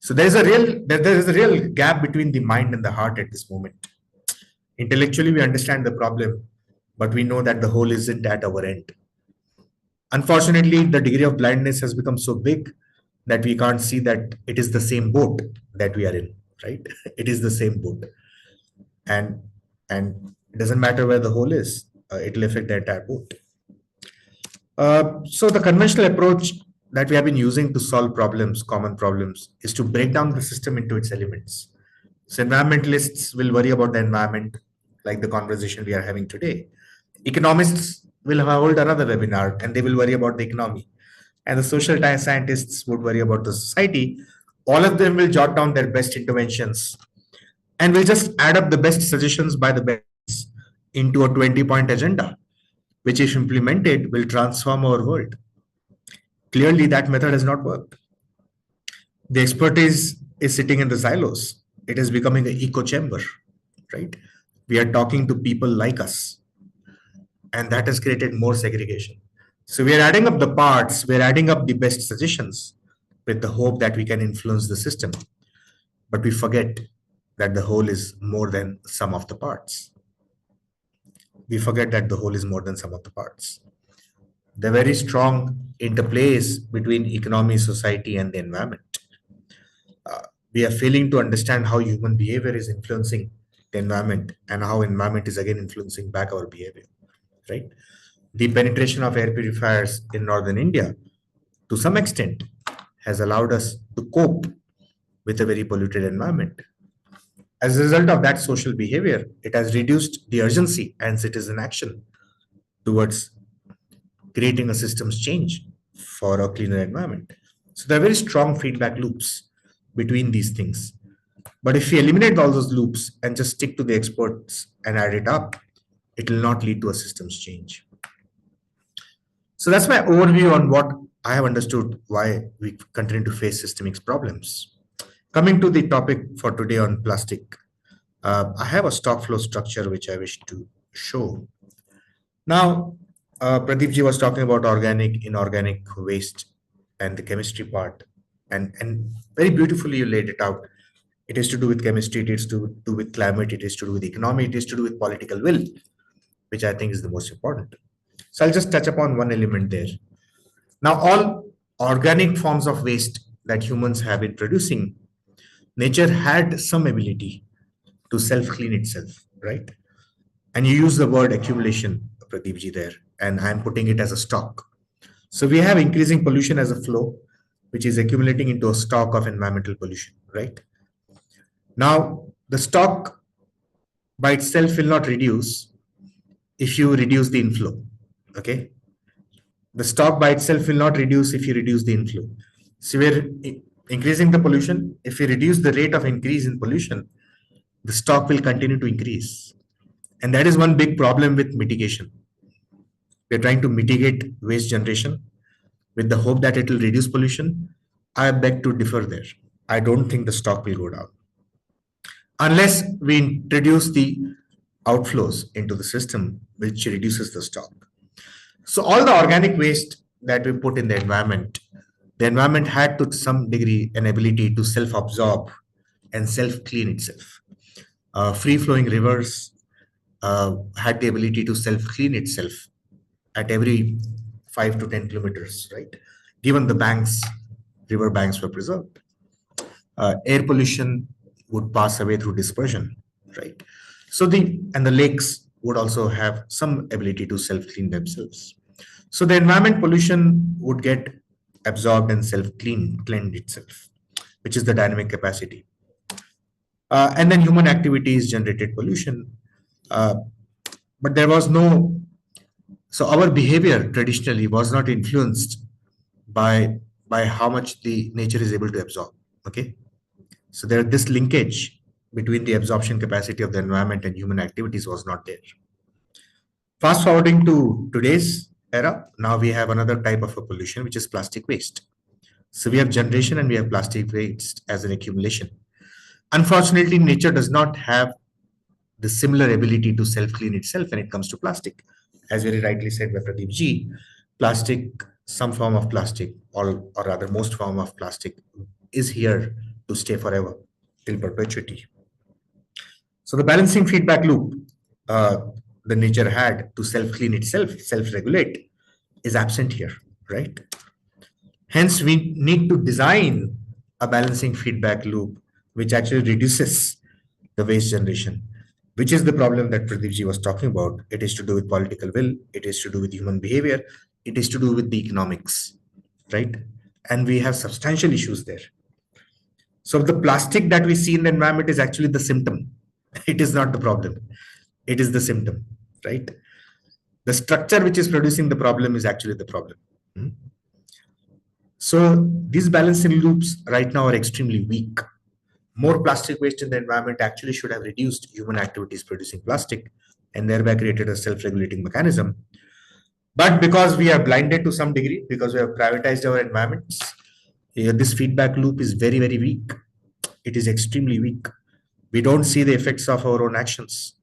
So there is a real gap between the mind and the heart at this moment. Intellectually, we understand the problem, but we know that the whole isn't at our end. Unfortunately, the degree of blindness has become so big that we can't see that it is the same boat that we are in, right? It is the same boat. And it doesn't matter where the hole is, it will affect the entire boat. So the conventional approach that we have been using to solve problems, common problems, is to break down the system into its elements. So environmentalists will worry about the environment, like the conversation we are having today. Economists will hold another webinar, and they will worry about the economy. And the social scientists would worry about the society. All of them will jot down their best interventions, and we'll just add up the best suggestions by the best into a 20-point agenda, which, if implemented, will transform our world. Clearly, that method has not worked. The expertise is sitting in the silos. It is becoming an echo chamber, right? We are talking to people like us, and that has created more segregation. So we are adding up the parts, we're adding up the best suggestions with the hope that we can influence the system. But we forget that the whole is more than sum of the parts. We forget that the whole is more than sum of the parts. The very strong interplays between economy, society, and the environment. We are failing to understand how human behavior is influencing the environment, and how environment is again influencing back our behavior, right? The penetration of air purifiers in northern India, to some extent, has allowed us to cope with a very polluted environment. As a result of that social behavior, it has reduced the urgency and citizen action towards creating a systems change for a cleaner environment. So there are very strong feedback loops between these things. But if we eliminate all those loops and just stick to the experts and add it up, it will not lead to a systems change. So that's my overview on what I have understood why we continue to face systemic problems. Coming to the topic for today on plastic, I have a stock flow structure which I wish to show. Now, Pradipji was talking about organic, inorganic waste and the chemistry part, and very beautifully you laid it out. It is to do with chemistry, it is to do with climate, it is to do with economy, it is to do with political will, which I think is the most important. So I'll just touch upon one element there. Now, organic forms of waste that humans have been producing, nature had some ability to self-clean itself, right? And you use the word accumulation, Pradipji, there, and I'm putting it as a stock. So we have increasing pollution as a flow, which is accumulating into a stock of environmental pollution, right? Now, the stock by itself will not reduce if you reduce the inflow, okay? The stock by itself will not reduce if you reduce the inflow. So we're increasing the pollution. If we reduce the rate of increase in pollution, the stock will continue to increase. And that is one big problem with mitigation. We're trying to mitigate waste generation with the hope that it will reduce pollution. I beg to differ there. I don't think the stock will go down unless we introduce the outflows into the system, which reduces the stock. So all the organic waste that we put in the environment had to some degree an ability to self-absorb and self-clean itself. Free-flowing rivers had the ability to self-clean itself at every 5 to 10 kilometers, right? Given the banks, river banks were preserved. Air pollution would pass away through dispersion, right? So the lakes would also have some ability to self-clean themselves. So the environment pollution would get absorbed and cleaned itself, which is the dynamic capacity. And then human activities generated pollution. But there was no, so our behavior traditionally was not influenced by how much the nature is able to absorb, okay? So this linkage between the absorption capacity of the environment and human activities was not there. Fast forwarding to today's era, now we have another type of a pollution, which is plastic waste. So we have generation and we have plastic waste as an accumulation. Unfortunately, nature does not have the similar ability to self-clean itself when it comes to plastic. As very rightly said by Pradip ji, plastic, some form of plastic, or rather most form of plastic is here to stay forever, till perpetuity. So the balancing feedback loop the nature had to self-clean itself, self-regulate, is absent here, right? Hence, we need to design a balancing feedback loop which actually reduces the waste generation, which is the problem that Pradip ji was talking about. It is to do with political will, it is to do with human behavior, it is to do with the economics, right? And we have substantial issues there. So the plastic that we see in the environment is actually the symptom. It is not the problem. It is the symptom, right? The structure which is producing the problem is actually the problem. So these balancing loops right now are extremely weak. More plastic waste in the environment actually should have reduced human activities producing plastic and thereby created a self-regulating mechanism. But because we are blinded to some degree, because we have privatized our environments, this feedback loop is very, very weak. It is extremely weak. We don't see the effects of our own actions.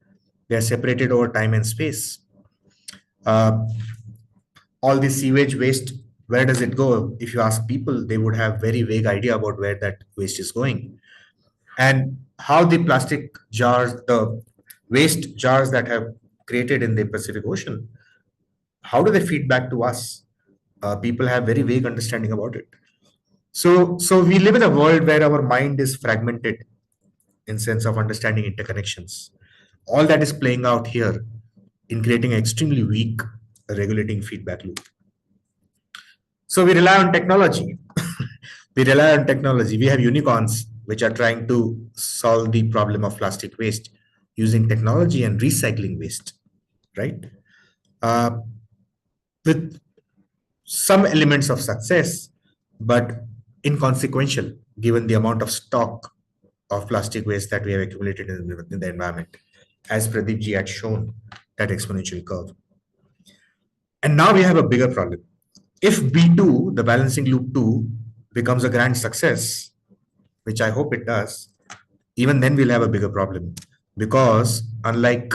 They are separated over time and space. All the sewage waste, where does it go? If you ask people, they would have very vague idea about where that waste is going. And how the plastic jars, the waste jars that have created in the Pacific Ocean, how do they feed back to us? People have very vague understanding about it. So we live in a world where our mind is fragmented in sense of understanding interconnections. All that is playing out here in creating an extremely weak regulating feedback loop. So we rely on technology. We rely on technology. We have unicorns which are trying to solve the problem of plastic waste using technology and recycling waste, right? With some elements of success, but inconsequential given the amount of stock of plastic waste that we have accumulated in the environment, as Pradip ji had shown that exponential curve. And now we have a bigger problem. If B2, the balancing loop 2, becomes a grand success, which I hope it does, even then we'll have a bigger problem. Because unlike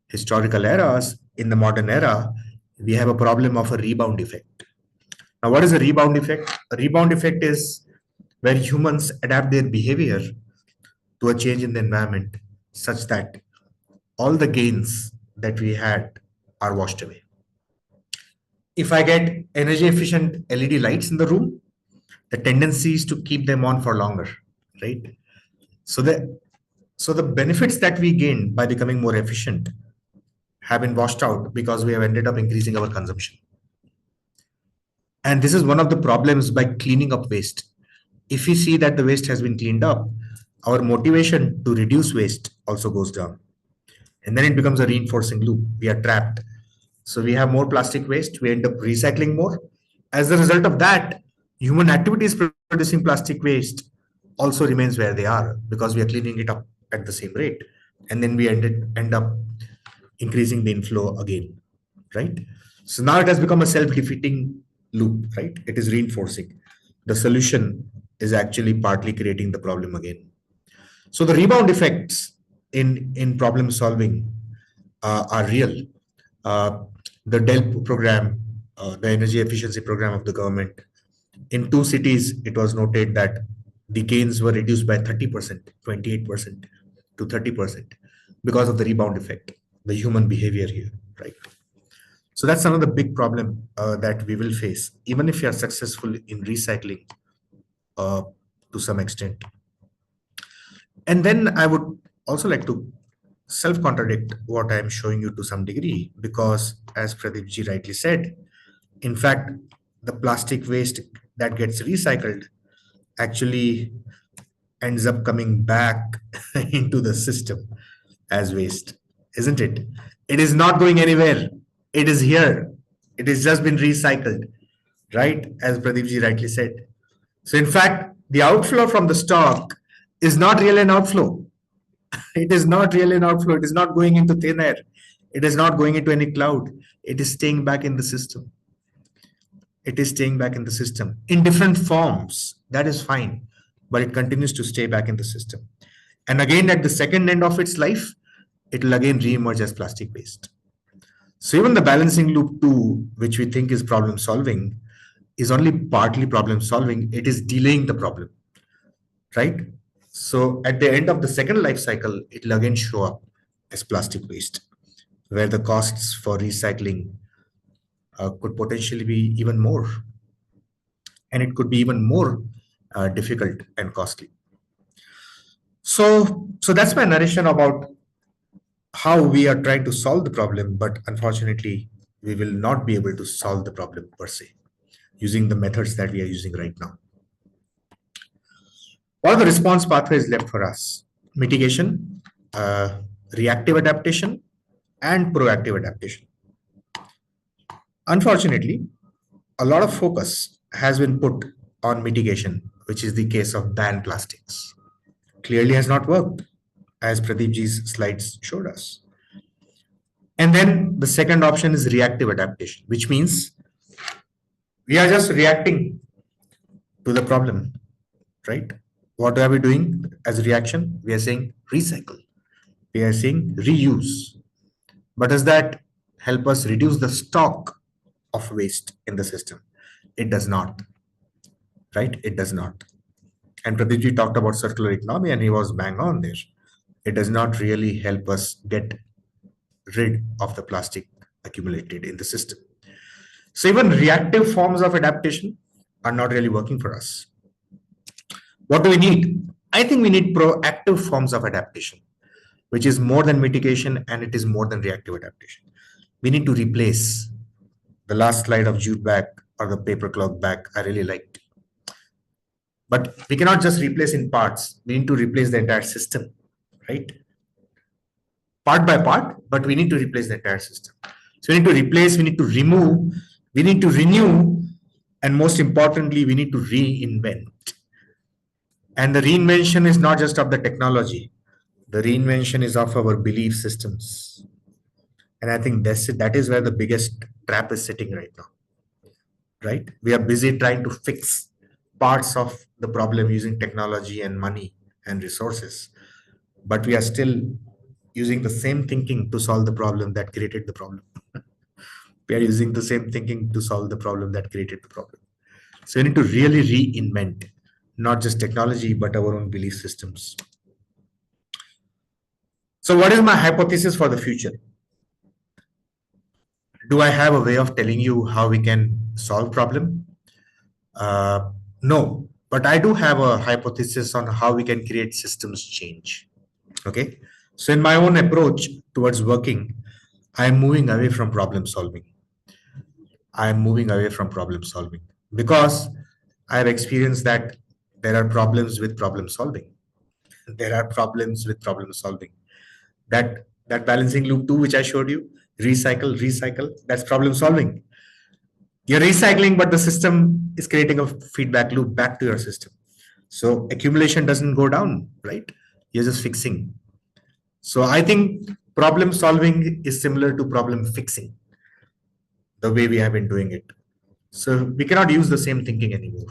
historical eras, in the modern era, we have a problem of a rebound effect. Now, what is a rebound effect? A rebound effect is where humans adapt their behavior to a change in the environment such that all the gains that we had are washed away. if I get energy efficient LED lights in the room, the tendency is to keep them on for longer, right? So the benefits that we gain by becoming more efficient have been washed out because we have ended up increasing our consumption. And this is one of the problems by cleaning up waste. If we see that the waste has been cleaned up, our motivation to reduce waste also goes down. And then it becomes a reinforcing loop. We are trapped. So we have more plastic waste, we end up recycling more. As a result of that, human activities producing plastic waste also remains where they are because we are cleaning it up at the same rate. And then we end up increasing the inflow again, right? So now it has become a self-defeating loop, right? It is reinforcing. The solution is actually partly creating the problem again. So the rebound effects in problem solving are real. The DELP program, the energy efficiency program of the government, in 2 cities, it was noted that the gains were reduced by 30%, 28% to 30% because of the rebound effect, the human behavior here, right? So that's another big problem that we will face, even if you are successful in recycling to some extent. And then I would also like to self-contradict what I'm showing you to some degree, because as Pradip ji rightly said, in fact, the plastic waste that gets recycled actually ends up coming back into the system as waste, isn't it? It is not going anywhere. It is here. It has just been recycled, right? As Pradip ji rightly said. So in fact, the outflow from the stock is not really an outflow. It is not really an outflow. It is not going into thin air. It is not going into any cloud. It is staying back in the system. It is staying back in the system in different forms. That is fine, but it continues to stay back in the system. And again, at the second end of its life, it will again re-emerge as plastic waste. So even the balancing loop 2, which we think is problem solving, is only partly problem solving. It is delaying the problem, right? So at the end of the second life cycle, it will again show up as plastic waste, where the costs for recycling could potentially be even more. And it could be even more difficult and costly. So that's my narration about how we are trying to solve the problem, but unfortunately, we will not be able to solve the problem per se, using the methods that we are using right now. What are the response pathways left for us? Mitigation, reactive adaptation, and proactive adaptation. Unfortunately, a lot of focus has been put on mitigation, which is the case of ban plastics. Clearly has not worked, as Pradip ji's slides showed us. And then the second option is reactive adaptation, which means we are just reacting to the problem, right? What are we doing as a reaction? We are saying recycle. We are saying reuse. But does that help us reduce the stock of waste in the system? It does not, right? It does not. And Pradip ji talked about circular economy and he was bang on there. It does not really help us get rid of the plastic accumulated in the system. So even reactive forms of adaptation are not really working for us. What do we need? I think we need proactive forms of adaptation, which is more than mitigation and it is more than reactive adaptation. We need to replace the last slide of jute bag or the paper cloth bag. I really liked. But we cannot just replace in parts. We need to replace the entire system, right? Part by part, but we need to replace the entire system. So we need to replace, we need to remove, we need to renew, and most importantly, we need to reinvent. And the reinvention is not just of the technology. The reinvention is of our belief systems. And I think that is where the biggest trap is sitting right now, right? We are busy trying to fix parts of the problem using technology and money and resources, but we are still using the same thinking to solve the problem that created the problem. We are using the same thinking to solve the problem that created the problem. So we need to really reinvent not just technology, but our own belief systems. So what is my hypothesis for the future? Do I have a way of telling you how we can solve problem? No, but I do have a hypothesis on how we can create systems change. Okay. So in my own approach towards working, I'm moving away from problem solving. I'm moving away from problem solving because I've experienced that there are problems with problem solving. There are problems with problem solving. That balancing loop too, which I showed you, recycle, that's problem solving. You're recycling, but the system is creating a feedback loop back to your system. So accumulation doesn't go down, right? You're just fixing. So I think problem solving is similar to problem fixing, the way we have been doing it. So we cannot use the same thinking anymore.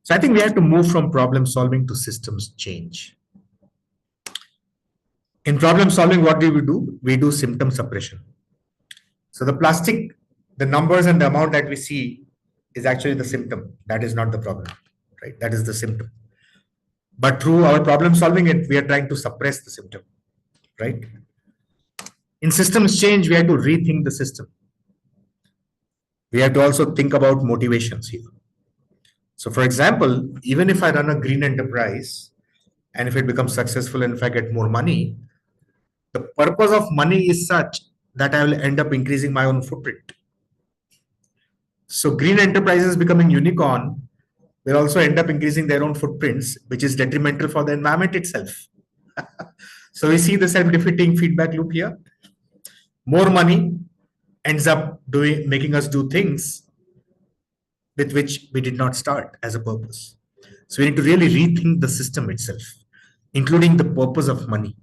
So I think we have to move from problem solving to systems change. In problem solving, what do? We do symptom suppression. So the plastic, the numbers and the amount that we see is actually the symptom. That is not the problem, right? That is the symptom. But through our problem solving, we are trying to suppress the symptom, right? In systems change, we have to rethink the system. We have to also think about motivations here. So for example, even if I run a green enterprise, and if it becomes successful and if I get more money, the purpose of money is such that I will end up increasing my own footprint. So green enterprises becoming unicorn will also end up increasing their own footprints, which is detrimental for the environment itself. So we see the self-defeating feedback loop here. More money ends up making us do things with which we did not start as a purpose. So we need to really rethink the system itself, including the purpose of money.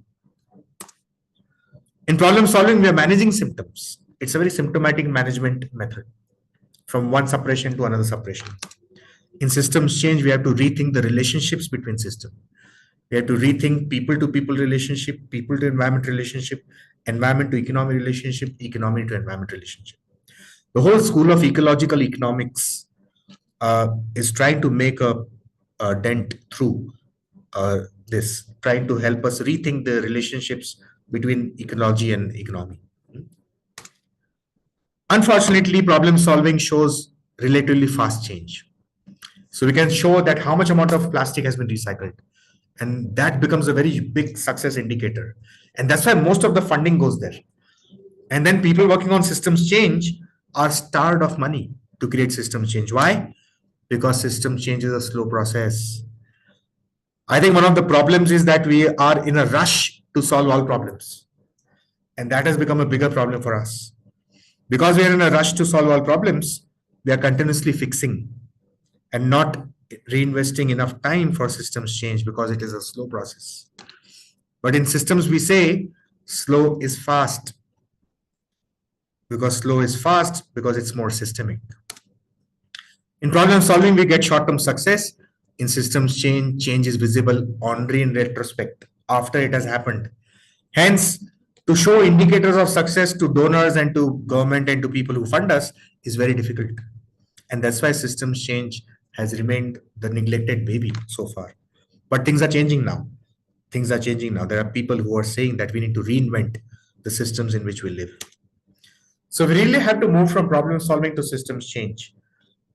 In problem solving, we are managing symptoms. It's a very symptomatic management method, from one suppression to another suppression. In systems change, we have to rethink the relationships between systems. We have to rethink people-to-people relationship, people-to-environment relationship, environment to economy relationship, economy to environment relationship. The whole school of ecological economics is trying to make a dent through this, trying to help us rethink the relationships between ecology and economy. Unfortunately, problem solving shows relatively fast change. So we can show that how much amount of plastic has been recycled. And that becomes a very big success indicator. And that's why most of the funding goes there. And then people working on systems change are starved of money to create systems change. Why? Because system change is a slow process. I think one of the problems is that we are in a rush to solve all problems. And that has become a bigger problem for us. Because we are in a rush to solve all problems, we are continuously fixing and not reinvesting enough time for systems change because it is a slow process. But in systems, we say slow is fast. Because slow is fast because it's more systemic. In problem solving, we get short-term success. In systems change is visible only in retrospect after it has happened. Hence, to show indicators of success to donors and to government and to people who fund us is very difficult. And that's why systems change has remained the neglected baby so far. But things are changing now. Things are changing now. There are people who are saying that we need to reinvent the systems in which we live. So we really have to move from problem solving to systems change.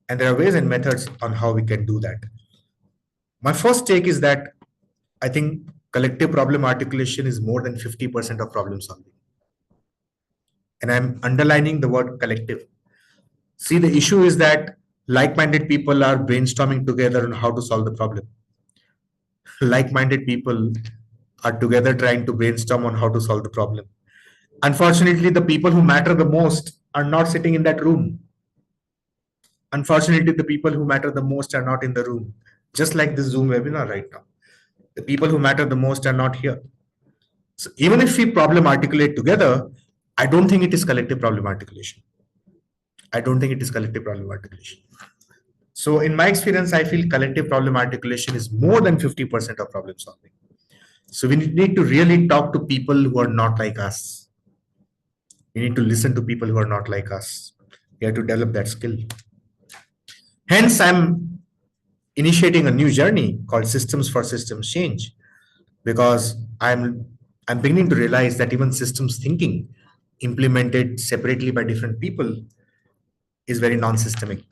And there are ways and methods on how we can do that. My first take is that I think collective problem articulation is more than 50% of problem solving. And I'm underlining the word collective. See, the issue is that like-minded people are brainstorming together on how to solve the problem. Like-minded people are together trying to brainstorm on how to solve the problem. Unfortunately, the people who matter the most are not sitting in that room. Unfortunately, the people who matter the most are not in the room. Just like this Zoom webinar right now. The people who matter the most are not here. So even if we problem articulate together, I don't think it is collective problem articulation. I don't think it is collective problem articulation. So in my experience, I feel collective problem articulation is more than 50% of problem solving. So we need to really talk to people who are not like us. We need to listen to people who are not like us. We have to develop that skill. Hence, I'm initiating a new journey called Systems for Systems Change, because I'm beginning to realize that even systems thinking implemented separately by different people is very non-systemic.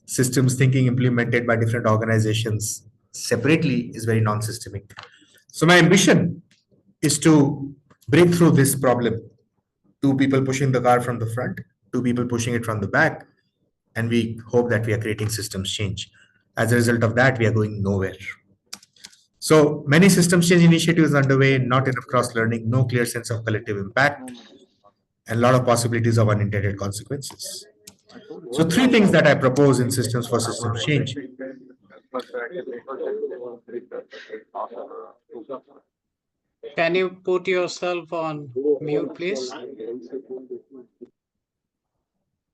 Systems thinking implemented by different organizations separately is very non-systemic. So my ambition is to break through this problem. Two people pushing the car from the front, two people pushing it from the back, and we hope that we are creating systems change. As a result of that, we are going nowhere. So many systems change initiatives underway, not enough cross-learning, no clear sense of collective impact, and a lot of possibilities of unintended consequences. So three things that I propose in systems for systems change. Can you put yourself on mute, please?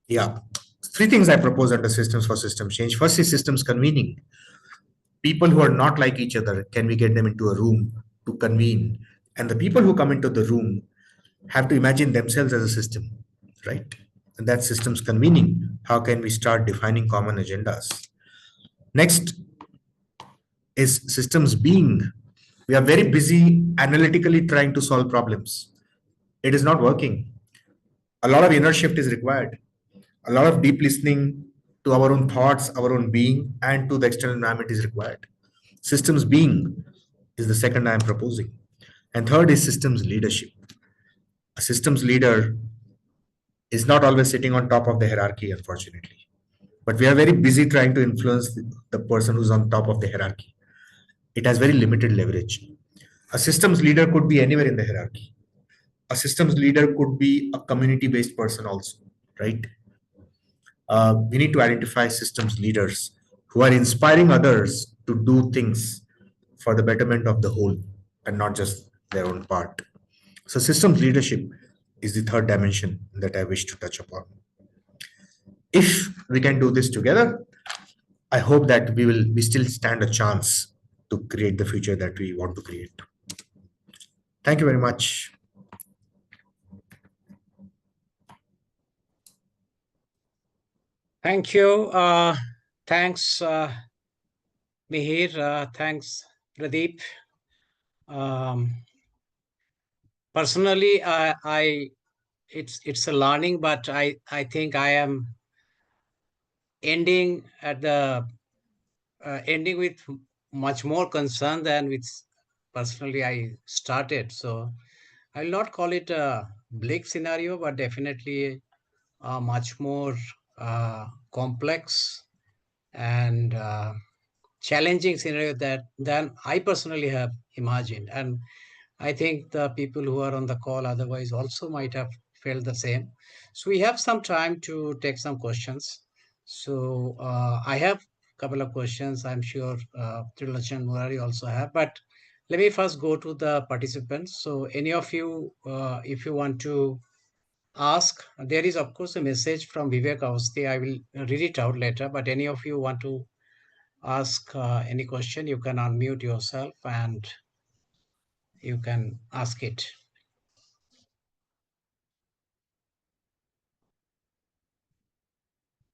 Yeah, three things I propose under systems for systems change. First is systems convening. People who are not like each other, can we get them into a room to convene? And the people who come into the room have to imagine themselves as a system, right? And that systems convening. How can we start defining common agendas? Next is systems being. We are very busy analytically trying to solve problems. It is not working. A lot of inner shift is required. A lot of deep listening to our own thoughts, our own being, and to the external environment is required. Systems being is the second I am proposing. And third is systems leadership. A systems leader is not always sitting on top of the hierarchy, unfortunately. But we are very busy trying to influence the person who's on top of the hierarchy. It has very limited leverage. A systems leader could be anywhere in the hierarchy. A systems leader could be a community-based person also, right? We need to identify systems leaders who are inspiring others to do things for the betterment of the whole and not just their own part. So systems leadership is the third dimension that I wish to touch upon. If we can do this together, I hope that we still stand a chance to create the future that we want to create. Thank you very much. Thank you. Thanks, Mihir. Thanks, Pradip. Personally, it's a learning, but I think I am ending with much more concern than with personally I started. So I'll not call it a bleak scenario, but definitely a much more complex and challenging scenario than I personally have imagined. And I think the people who are on the call otherwise also might have felt the same. So we have some time to take some questions. So I have a couple of questions. I'm sure Trilogy and Murari also have. But let me first go to the participants. So any of you, if you want to ask, there is of course a message from Vivek Avasti. I will read it out later. But any of you want to ask any question, you can unmute yourself and you can ask it.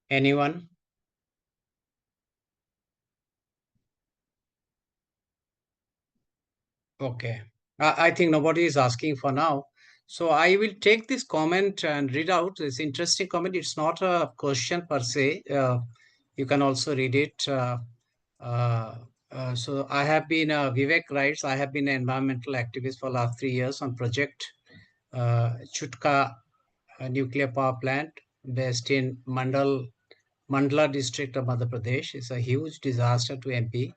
Anyone? Okay. I think nobody is asking for now. So I will take this comment and read out this interesting comment. It's not a question per se. You can also read it. So I have been, Vivek writes, I have been an environmental activist for last 3 years on project Chutka nuclear power plant based in Mandla district of Madhya Pradesh. It's a huge disaster to MP.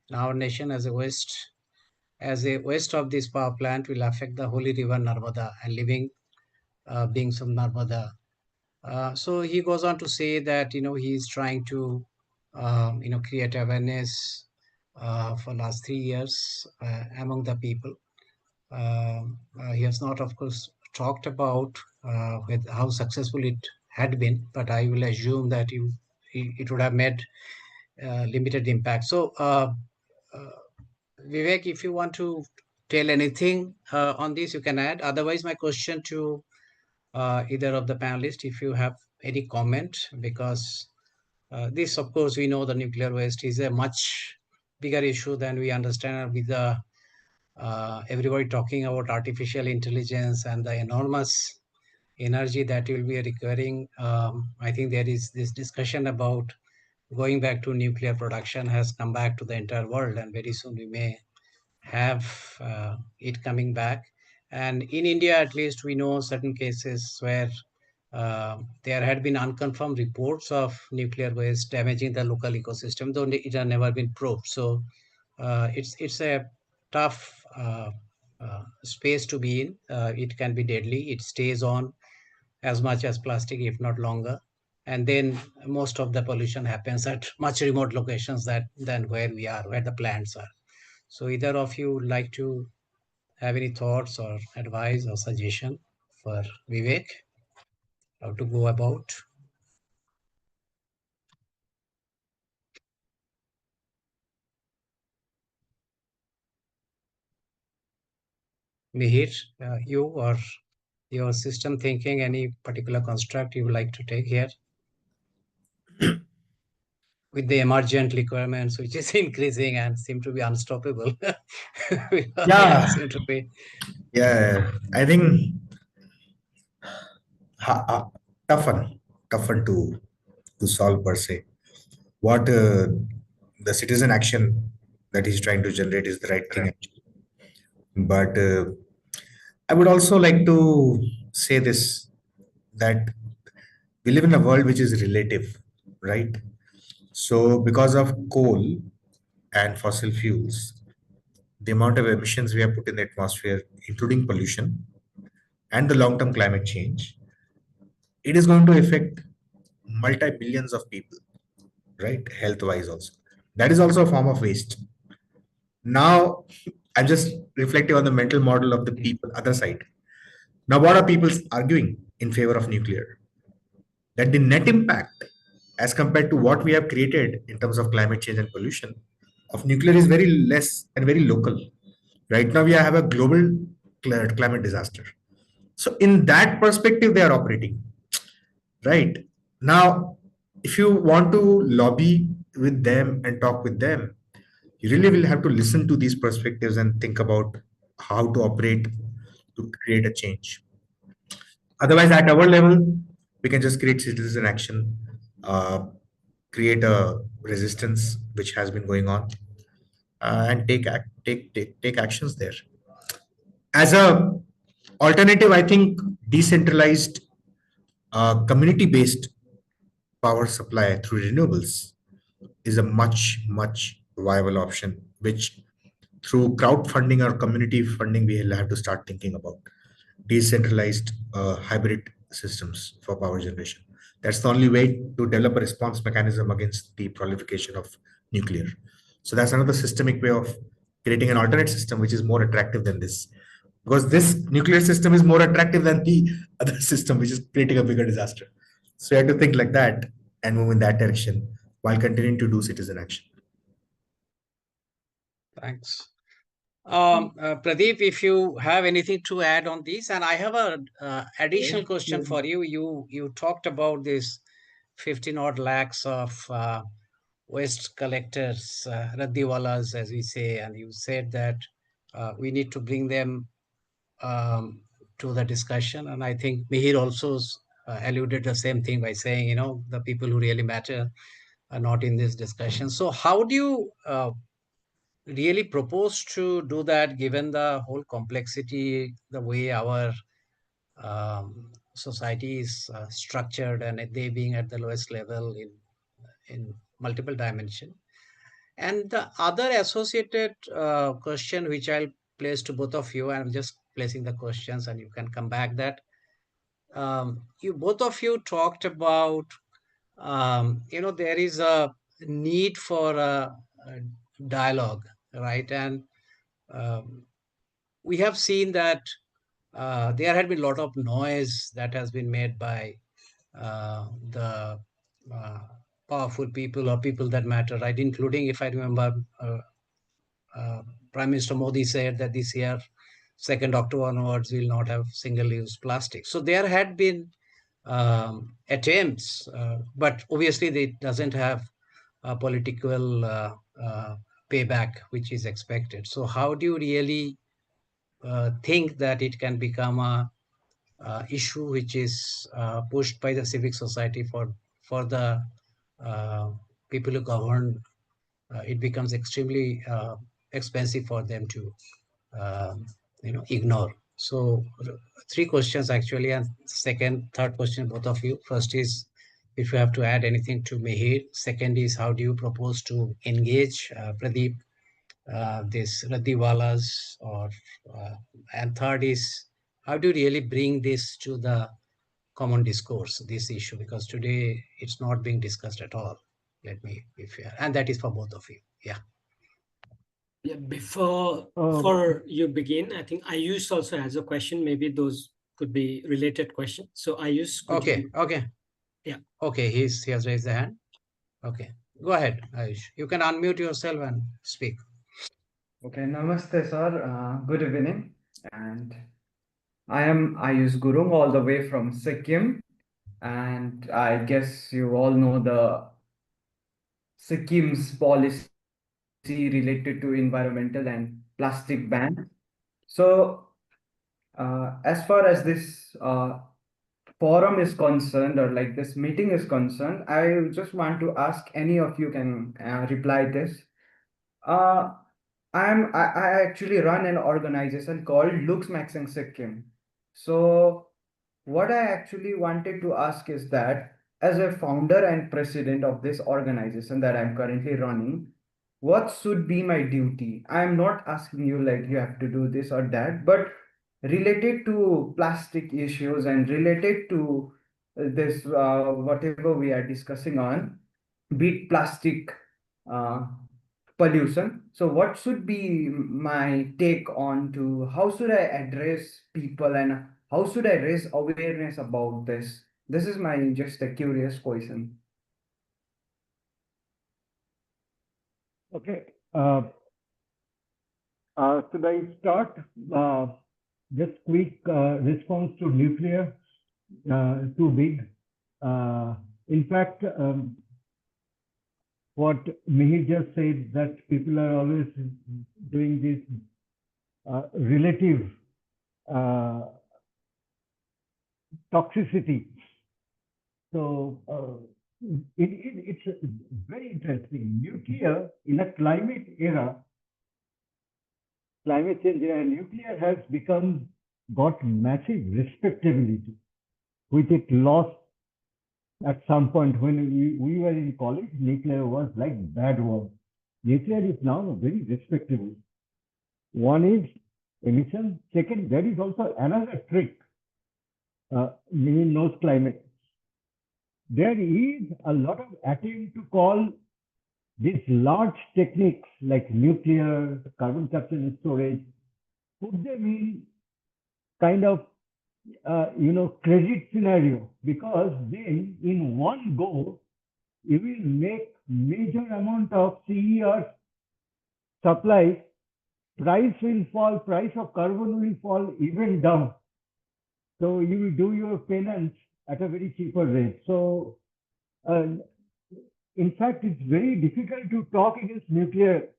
In our nation as a waste of this power plant will affect the holy river Narmada and living beings of Narmada. So he goes on to say that, he is trying to, create awareness for last 3 years among the people. He has not, of course, talked about with how successful it had been, but I will assume that it would have made limited impact. So, Vivek, if you want to tell anything on this, you can add. Otherwise, my question to either of the panelists, if you have any comment, because this, of course, we know the nuclear waste is a much bigger issue than we understand with the everybody talking about artificial intelligence and the enormous energy that will be requiring. I think there is this discussion about going back to nuclear production has come back to the entire world, and very soon we may have it coming back. And in India, at least, we know certain cases where there had been unconfirmed reports of nuclear waste damaging the local ecosystem, though it had never been proved. So it's a tough space to be in. It can be deadly. It stays on as much as plastic, if not longer. And then most of the pollution happens at much remote locations than where we are, where the plants are. So either of you would like to have any thoughts or advice or suggestion for Vivek, how to go about? Mihir, you or your system thinking, any particular construct you would like to take here? With the emergent requirements, which is increasing and seem to be unstoppable. Yeah, Seem to be. yeah. I think ha, ha, tough one to solve per se. What the citizen action that he's trying to generate is the right thing, actually. But I would also like to say this, that we live in a world which is relative, right? So, because of coal and fossil fuels, the amount of emissions we have put in the atmosphere, including pollution and the long term climate change, it is going to affect multi billions of people, right? Health wise, also. That is also a form of waste. Now, I'm just reflecting on the mental model of the people, other side. Now, what are people arguing in favor of nuclear? That the net impact, as compared to what we have created in terms of climate change and pollution, of nuclear is very less and very local. Right now, we have a global climate disaster. So, in that perspective, they are operating. Right now, if you want to lobby with them and talk with them, you really will have to listen to these perspectives and think about how to operate to create a change. Otherwise, at our level, we can just create citizen action, uh, create a resistance which has been going on, and take actions there. As a alternative, I think decentralized, community-based power supply through renewables is a much viable option, which through crowdfunding or community funding we will have to start thinking about decentralized hybrid systems for power generation. That's the only way to develop a response mechanism against the proliferation of nuclear. So that's another systemic way of creating an alternate system which is more attractive than this, because this nuclear system is more attractive than the other system which is creating a bigger disaster. So you have to think like that and move in that direction while continuing to do citizen action. Thanks. Pradip, if you have anything to add on this, and I have a additional question for you. You talked about this 15 odd lakhs of waste collectors, raddiwalas, as we say, and you said that we need to bring them to the discussion. And I think Mihir also alluded the same thing by saying, the people who really matter are not in this discussion. So how do you really propose to do that, given the whole complexity, the way our society is structured, and they being at the lowest level in multiple dimension? And the other associated question, which I'll place to both of you, I'm just placing the questions and you can come back, that you both of you talked about, there is a need for a dialogue, right? And we have seen that there had been a lot of noise that has been made by the uh, powerful people or people that matter, right? Including, if I remember, Prime Minister Modi said that this year, 2nd October onwards, we'll not have single-use plastic. So there had been attempts, but obviously it doesn't have a political payback which is expected. So how do you really think that it can become a issue which is pushed by the civic society for the people who govern, it becomes extremely expensive for them to ignore. So three questions actually, and third question, both of you. First is if you have to add anything to Mihir. Second is how do you propose to engage Pradip, this Raddiwalas, or and third is how do you really bring this to the common discourse, this issue, because today it's not being discussed at all. Let me be fair, and that is for both of you. Yeah. Yeah, before you begin, I think Ayush also has a question. Maybe those could be related questions. So Ayush, could Okay. you? Okay. Yeah. Okay. He has raised the hand. Okay. Go ahead, Ayush. You can unmute yourself and speak. Okay, namaste, sir. Good evening. And I am Ayush Gurung, all the way from Sikkim. And I guess you all know the Sikkim's policy related to environmental and plastic ban. So, as far as this forum is concerned, or like this meeting is concerned, I just want to ask any of you can reply this. Uh, I actually run an organization called Lux Maxing Sikkim. So what I actually wanted to ask is that as a founder and president of this organization that I'm currently running, what should be my duty? I'm not asking you like you have to do this or that, but related to plastic issues and related to this whatever we are discussing on, be it plastic uh, pollution. So what should be my take on to how should I address people and how should I raise awareness about this? This is my just a curious question. Okay. Should I start? Just quick response to nuclear, too big. In fact, what Mihir just said, that people are always doing this relative toxicity. So it's very interesting. Nuclear in a climate change era, nuclear has got massive respectability, which it lost at some point when we were in college. Nuclear was like bad word. Nuclear is now very respectable. One is emission. Second, there is also another trick. Mihir knows climate. There is a lot of attempt to call these large techniques like nuclear, carbon capture and storage, put them in kind of credit scenario, because then in one go you will make major amount of CER supply, price will fall, price of carbon will fall even down. So you will do your penance at a very cheaper rate. So in fact, it's very difficult to talk against nuclear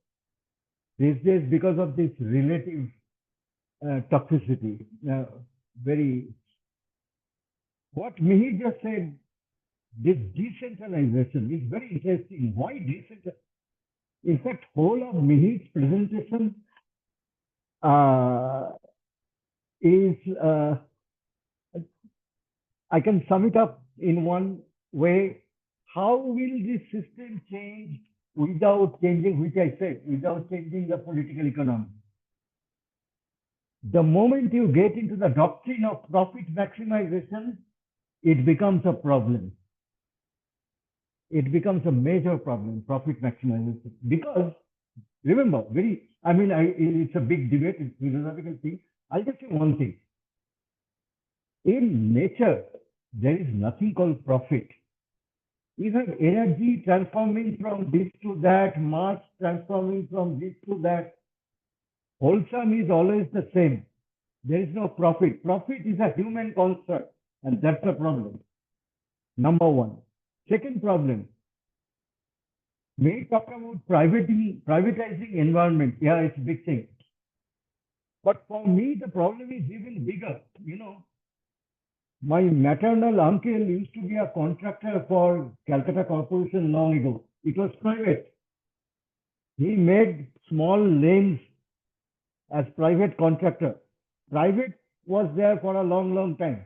these days because of this relative toxicity. What Mihir just said, this decentralization is very interesting. Why decentralization? In fact, whole of Mihir's presentation is, I can sum it up in one way. How will this system change without changing, which I said, without changing the political economy? The moment you get into the doctrine of profit maximization, it becomes a problem. It becomes a major problem, profit maximization. Because remember, it's a big debate, it's a philosophical thing. I'll just say one thing. In nature, there is nothing called profit. You have energy transforming from this to that, mass transforming from this to that. Wholesome is always the same. There is no profit. Profit is a human construct, and that's the problem. Number one. Second problem. We talk about privatizing environment. Yeah, it's a big thing. But for me, the problem is even bigger. You know, my maternal uncle used to be a contractor for Calcutta Corporation long ago. It was private. He made small lanes as private contractor. Private was there for a long, long time.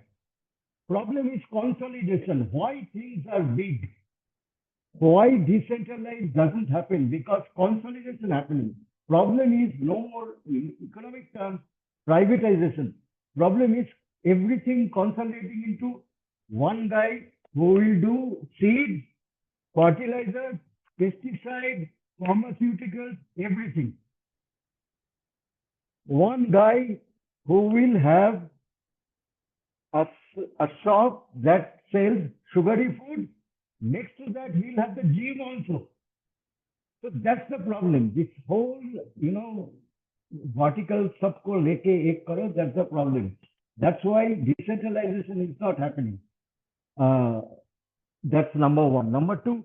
Problem is consolidation. Why things are big? Why decentralized doesn't happen? Because consolidation happening. Problem is no more, in economic terms, privatization. Problem is everything consolidating into one guy who will do seeds, fertilizer, pesticide, pharmaceuticals, everything. One guy who will have a shop that sells sugary food. Next to that, he'll have the gym also. So that's the problem. This whole, you know, vertical sabko leke ek karo, that's the problem. That's why decentralization is not happening. That's number one. Number two,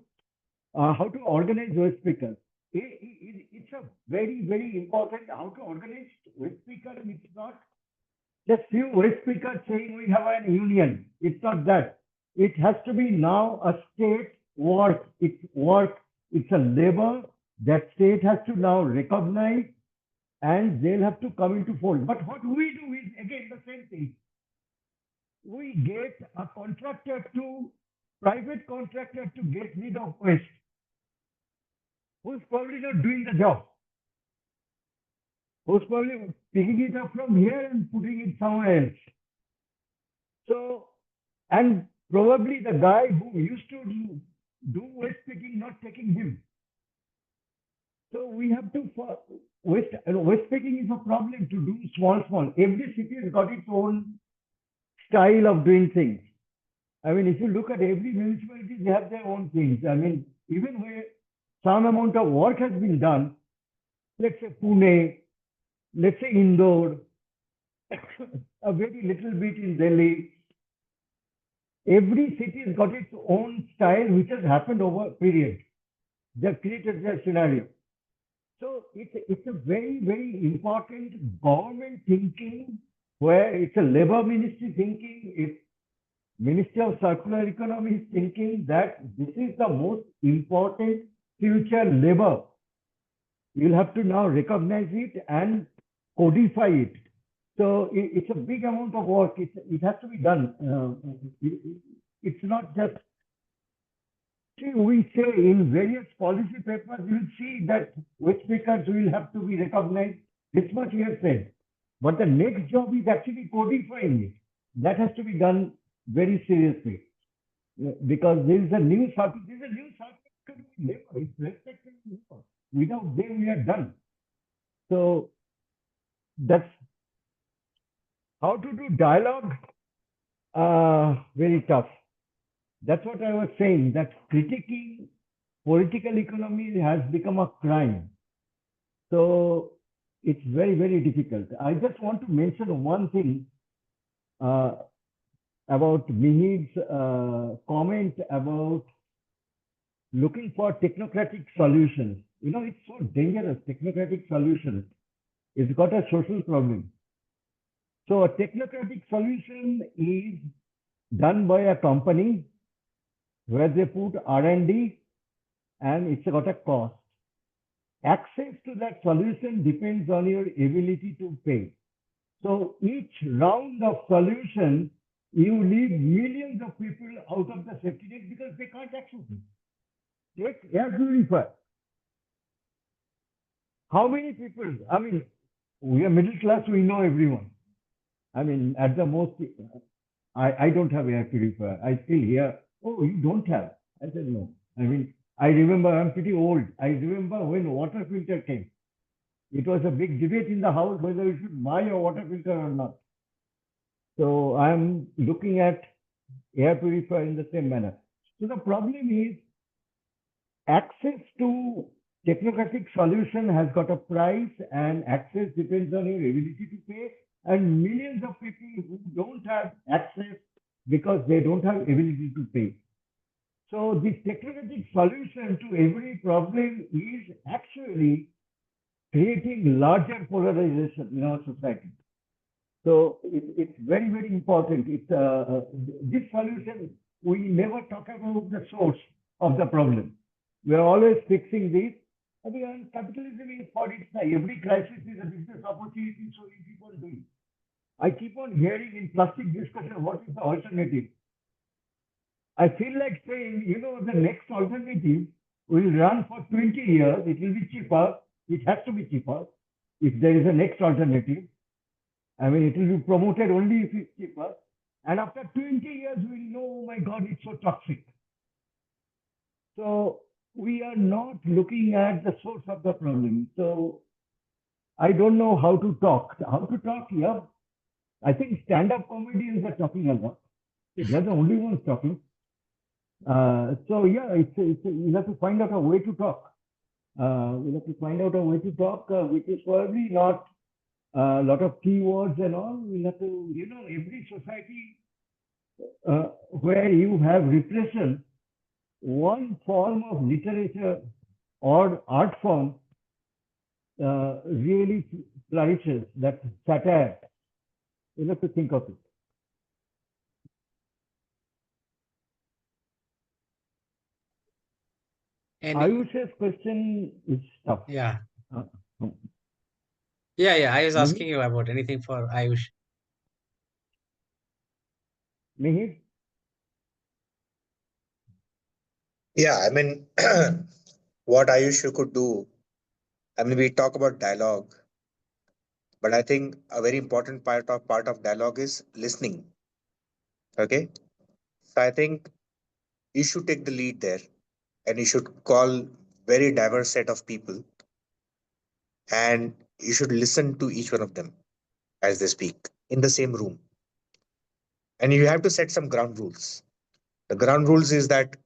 how to organize waste pickers. It's a very, very important how to organize waste picker. It's not just few waste pickers saying we have an union. It's not that. It has to be now a state work. It's work. It's a labor that state has to now recognize, and they'll have to come into fold. But what we do is again the same thing. We get a contractor to private contractor to get rid of waste, who's probably not doing the job, who's probably picking it up from here and putting it somewhere else. So, and probably the guy who used to do waste picking, not taking him. So we have to, waste picking is a problem to do small. Every city has got its own style of doing things. I mean, if you look at every municipality, they have their own things. I mean, even where some amount of work has been done, let's say Pune, let's say Indore, a very little bit in Delhi. Every city has got its own style, which has happened over a period. They've created their scenario. So it's a very, very important government thinking, where it's a labor ministry thinking, it's Ministry of Circular Economy is thinking that this is the most important future labor. You'll have to now recognize it and codify it. So it's a big amount of work. It has to be done. It's not just, see, we say in various policy papers, you'll see that waste pickers will have to be recognized. This much we have said. But the next job is actually codifying it. That has to be done very seriously. Because there is a new circuit. There is a new circuit. It's respected. Without them, we are done. So that's how to do dialogue. Very tough. That's what I was saying, that critiquing political economy has become a crime. So it's very, very difficult. I just want to mention one thing about Mihir's comment about looking for technocratic solutions. You know, it's so dangerous, technocratic solutions. It's got a social problem. So a technocratic solution is done by a company where they put R&D and it's got a cost. Access to that solution depends on your ability to pay. So each round of solution, you leave millions of people out of the safety net because they can't access it. Take air purifier. How many people? I mean, we are middle class, we know everyone. I mean, at the most, I don't have air purifier. I still hear, oh, you don't have? I said, no. I mean, I remember, I'm pretty old. I remember when water filter came. It was a big debate in the house whether we should buy a water filter or not. So I'm looking at air purifier in the same manner. So the problem is access to technocratic solution has got a price, and access depends on your ability to pay, and millions of people who don't have access because they don't have ability to pay. So the technocratic solution to every problem is actually creating larger polarization in our society. So it's very, very important. This solution, we never talk about the source of the problem. We are always fixing this. I mean, capitalism is for its every crisis is a business opportunity, so we keep on doing. I keep on hearing in plastic discussion, what is the alternative? I feel like saying, the next alternative will run for 20 years. It will be cheaper. It has to be cheaper if there is a next alternative. I mean, it will be promoted only if it's cheaper. And after 20 years, we'll know, oh my God, it's so toxic. So we are not looking at the source of the problem. So I don't know how to talk. How to talk? Yeah. I think stand-up comedians are talking a lot. They're the only ones talking. So yeah, you'll have to find out a way to talk. We'll have to find out a way to talk, which is probably not a lot of keywords and all. We'll have to, every society where you have repression, one form of literature or art form really flourishes, that's satire. You'll have to think of it. Ayush's question is tough. Yeah. Yeah. I was asking you about anything for Ayush. Mihir? Yeah, I mean, what Ayush you could do, I mean, we talk about dialogue, but I think a very important part of dialogue is listening. Okay. So I think you should take the lead there and you should call very diverse set of people and you should listen to each one of them as they speak in the same room. And you have to set some ground rules. The ground rules is that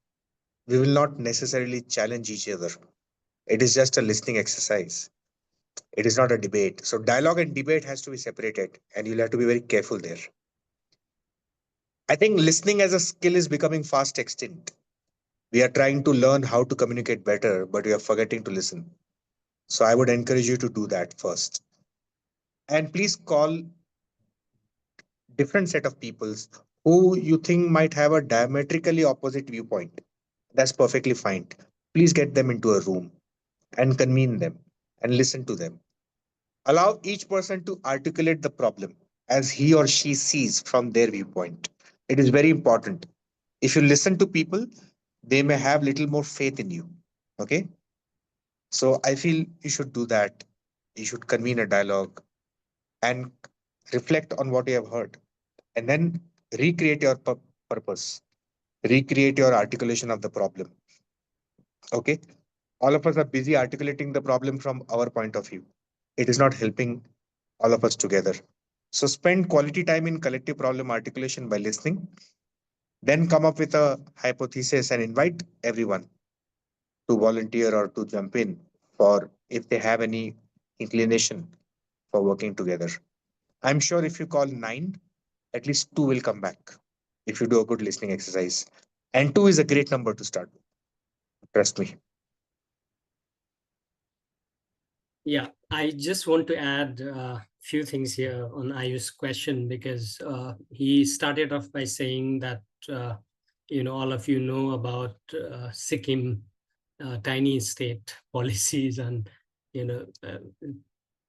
we will not necessarily challenge each other. It is just a listening exercise. It is not a debate. So dialogue and debate has to be separated and you'll have to be very careful there. I think listening as a skill is becoming fast extinct. We are trying to learn how to communicate better, but we are forgetting to listen. So I would encourage you to do that first. And please call different set of peoples who you think might have a diametrically opposite viewpoint. That's perfectly fine. Please get them into a room and convene them and listen to them. Allow each person to articulate the problem as he or she sees from their viewpoint. It is very important. If you listen to people, they may have little more faith in you. Okay. So I feel you should do that. You should convene a dialogue and reflect on what you have heard and then recreate your purpose, recreate your articulation of the problem. Okay. All of us are busy articulating the problem from our point of view. It is not helping all of us together. So spend quality time in collective problem articulation by listening, then come up with a hypothesis and invite everyone to volunteer or to jump in for if they have any inclination for working together. I'm sure if you call 9, at least 2 will come back if you do a good listening exercise. And 2 is a great number to start with. Trust me. Yeah, I just want to add a few things here on Ayush's question because he started off by saying that, all of you know about Sikkim tiny state policies and,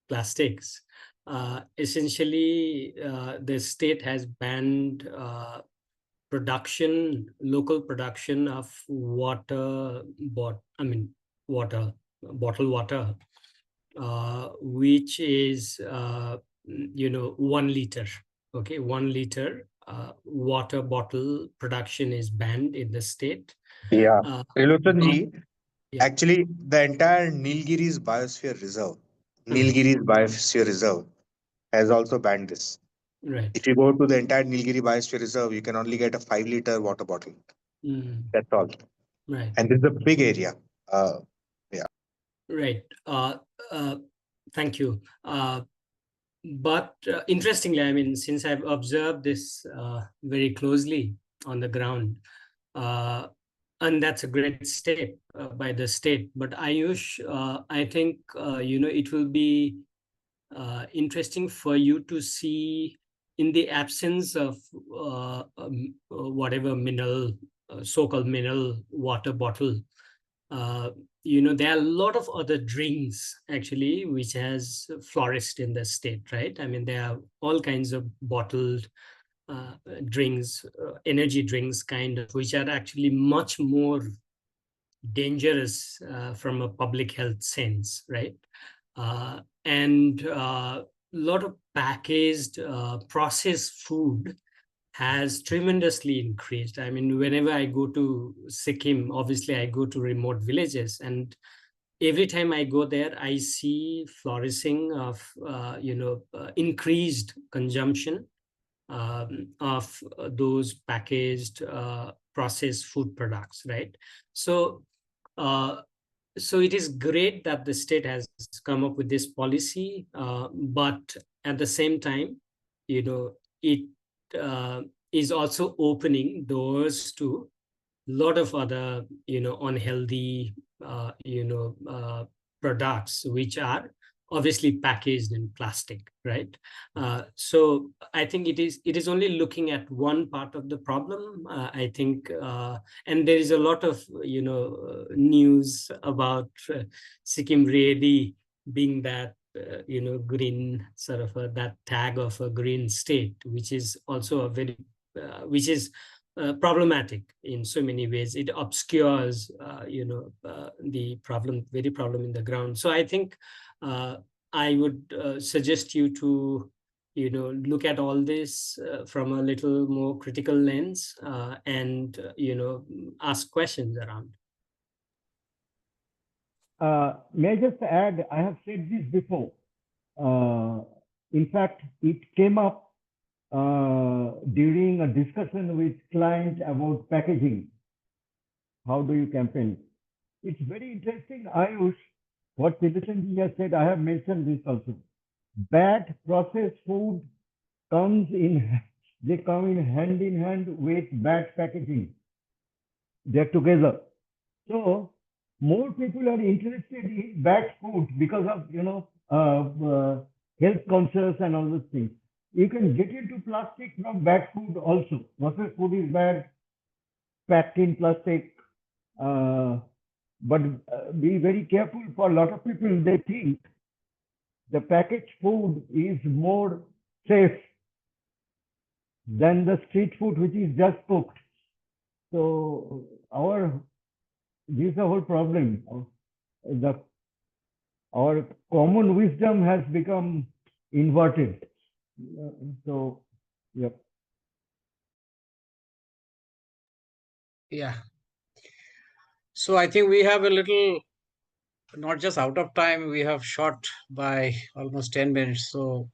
plastics. Essentially, the state has banned local production of water, bottled water, which is 1 liter. Okay, 1 liter water bottle production is banned in the state. Yeah. Yeah. Actually, the entire Nilgiri's Biosphere Reserve has also banned this. Right. If you go to the entire Nilgiri Biosphere Reserve, you can only get a 5-liter water bottle. That's all. Right. And this is a big area. Yeah. Right. Thank you. But interestingly, I mean, since I've observed this very closely on the ground, And that's a great step by the state. But Ayush, I think, it will be interesting for you to see, in the absence of whatever mineral, so-called mineral water bottle, there are a lot of other drinks actually which has flourished in the state, right? I mean, there are all kinds of bottled drinks, energy drinks kind of, which are actually much more dangerous from a public health sense, right? And a lot of packaged processed food has tremendously increased. I mean, whenever I go to Sikkim, obviously I go to remote villages, and every time I go there, I see flourishing of, increased consumption of those packaged processed food products, right? So, so it is great that the state has come up with this policy, but at the same time, it is also opening doors to a lot of other, unhealthy, products which are obviously packaged in plastic, right? So I think it is only looking at one part of the problem. I think, and there is a lot of news about Sikkim really being that green sort of that tag of a green state, which is also a very which is problematic in so many ways. It obscures the very problem in the ground. So I think I would suggest you to look at all this from a little more critical lens, and ask questions around. May I just add, I have said this before. In fact, it came up during a discussion with client about packaging. How do you campaign? It's very interesting, Ayush, what Pradip has said. I have mentioned this also. Bad processed food come in hand in hand with bad packaging. They're together. So more people are interested in bad food because of health conscious and all those things. You can get into plastic from bad food also. Processed food is bad, packed in plastic. But be very careful. For a lot of people, they think the packaged food is more safe than the street food, which is just cooked. So this is the whole problem. Our common wisdom has become inverted. So, yep. Yeah. So I think we have a little, not just out of time, we have short by almost 10 minutes. So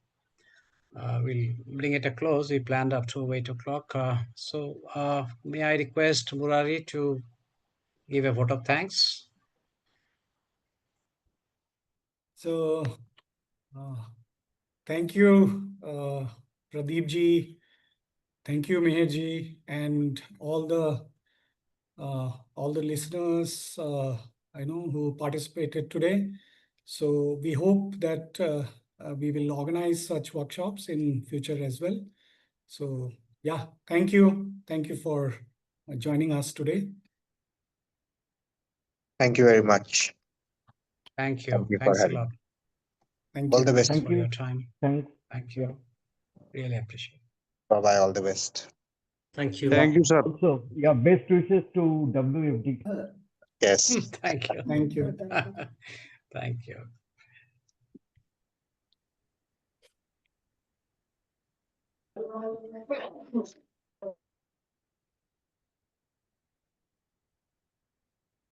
we'll bring it a close. We planned up to 8 o'clock. So may I request Murari to give a vote of thanks? So, thank you, Pradip ji. Thank you, Mihir ji, and all the listeners I know who participated today. So we hope that we will organize such workshops in future as well. So yeah, thank you for joining us today. Thank you very much. Thank you. Thank you for Thanks a having lot. me. Thank All you. the best. Thanks Thank for you. your time. Thanks. Thank you. Really appreciate it. Bye-bye. All the best. Thank you. Thank you, sir. Also, yeah, best wishes to WFD. Yes. Thank you. Thank you. Thank you.